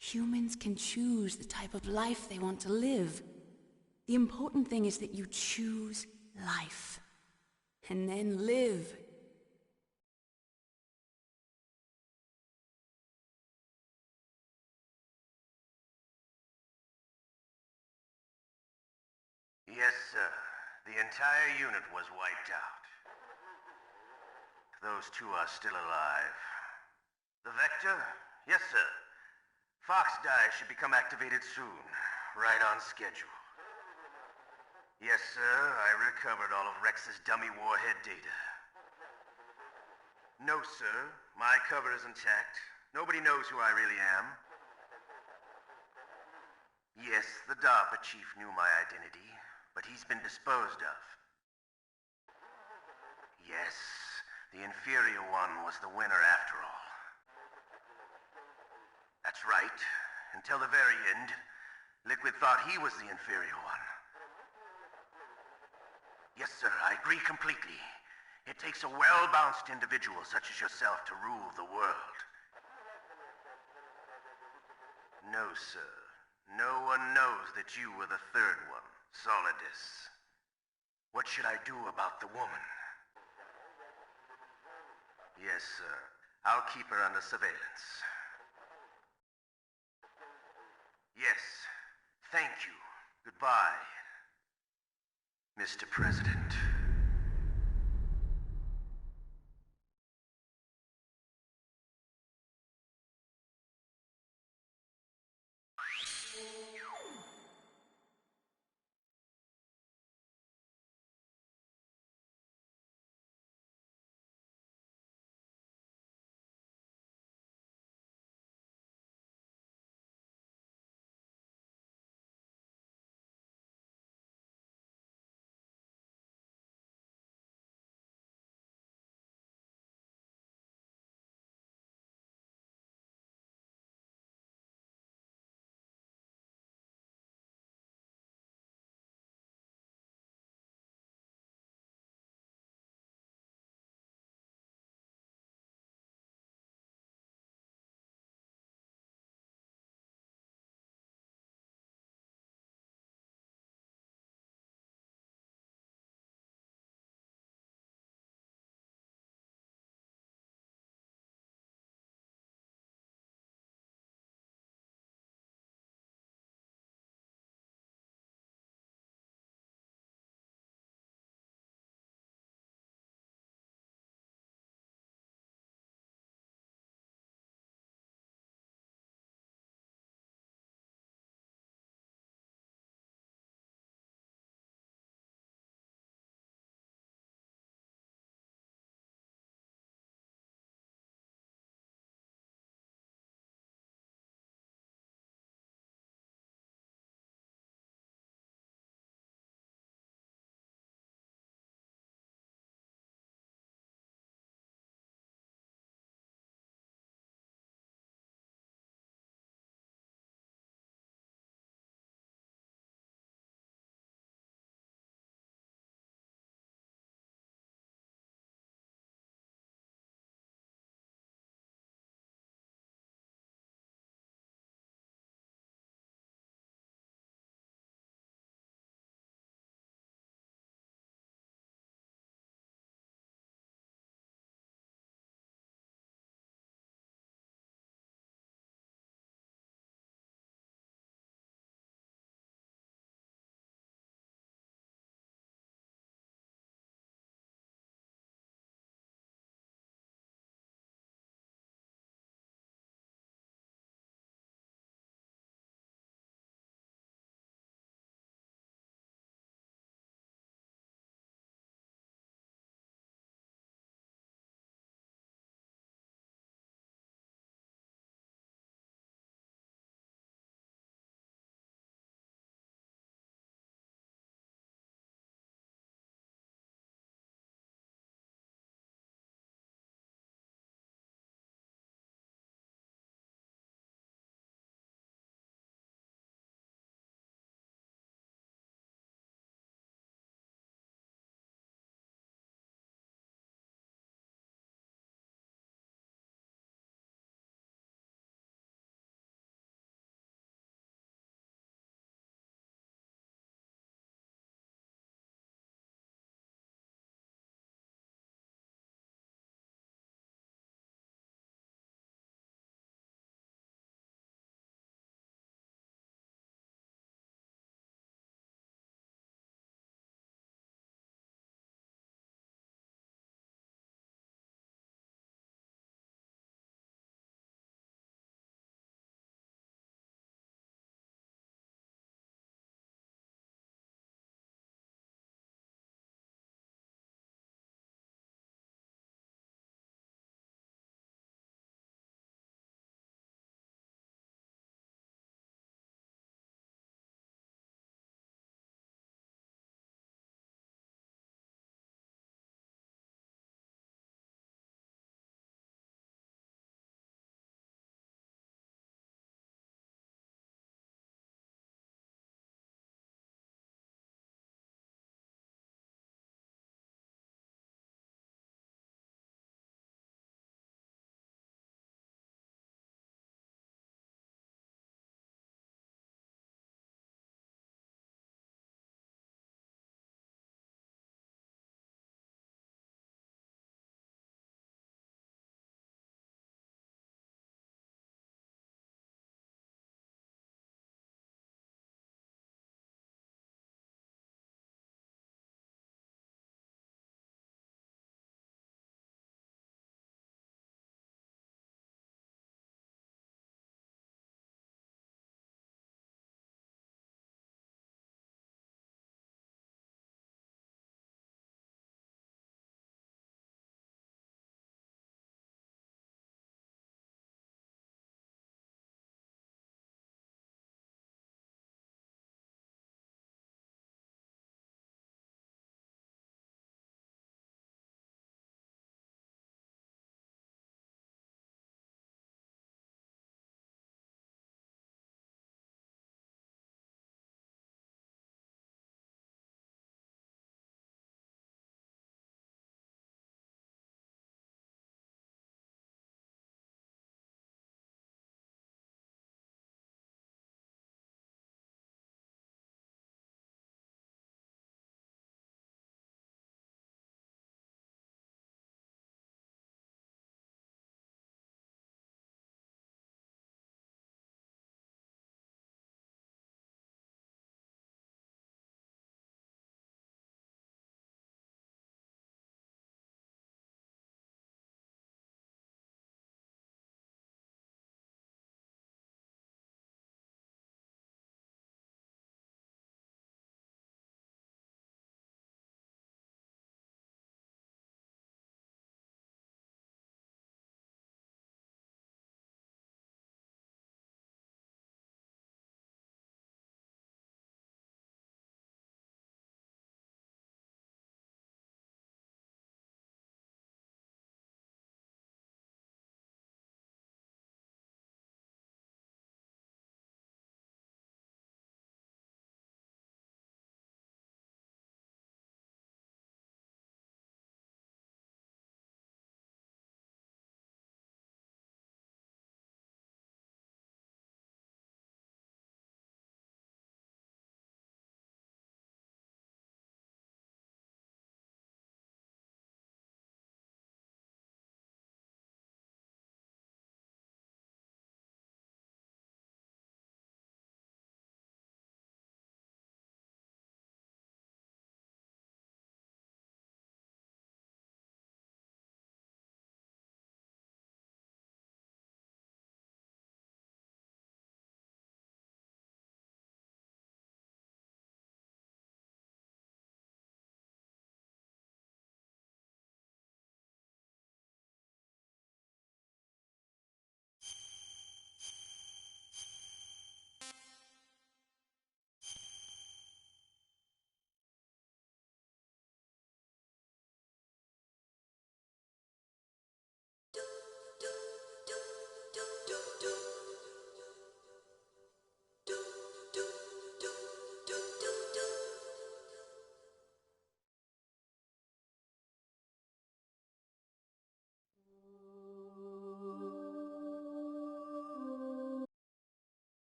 Humans can choose the type of life they want to live. The important thing is that you choose life. And then live. Yes, sir. The entire unit was wiped out. Those two are still alive. The Vector? Yes, sir. Fox Die should become activated soon. Right on schedule. Yes, sir. I recovered all of Rex's dummy warhead data. No, sir. My cover is intact. Nobody knows who I really am. Yes, the DARPA chief knew my identity, but he's been disposed of. Yes, the inferior one was the winner after all. That's right. Until the very end, Liquid thought he was the inferior one. Yes, sir, I agree completely. It takes a well-balanced individual such as yourself to rule the world. No, sir. No one knows that you were the third one, Solidus. What should I do about the woman? Yes, sir. I'll keep her under surveillance. Yes. Thank you. Goodbye, Mr. President.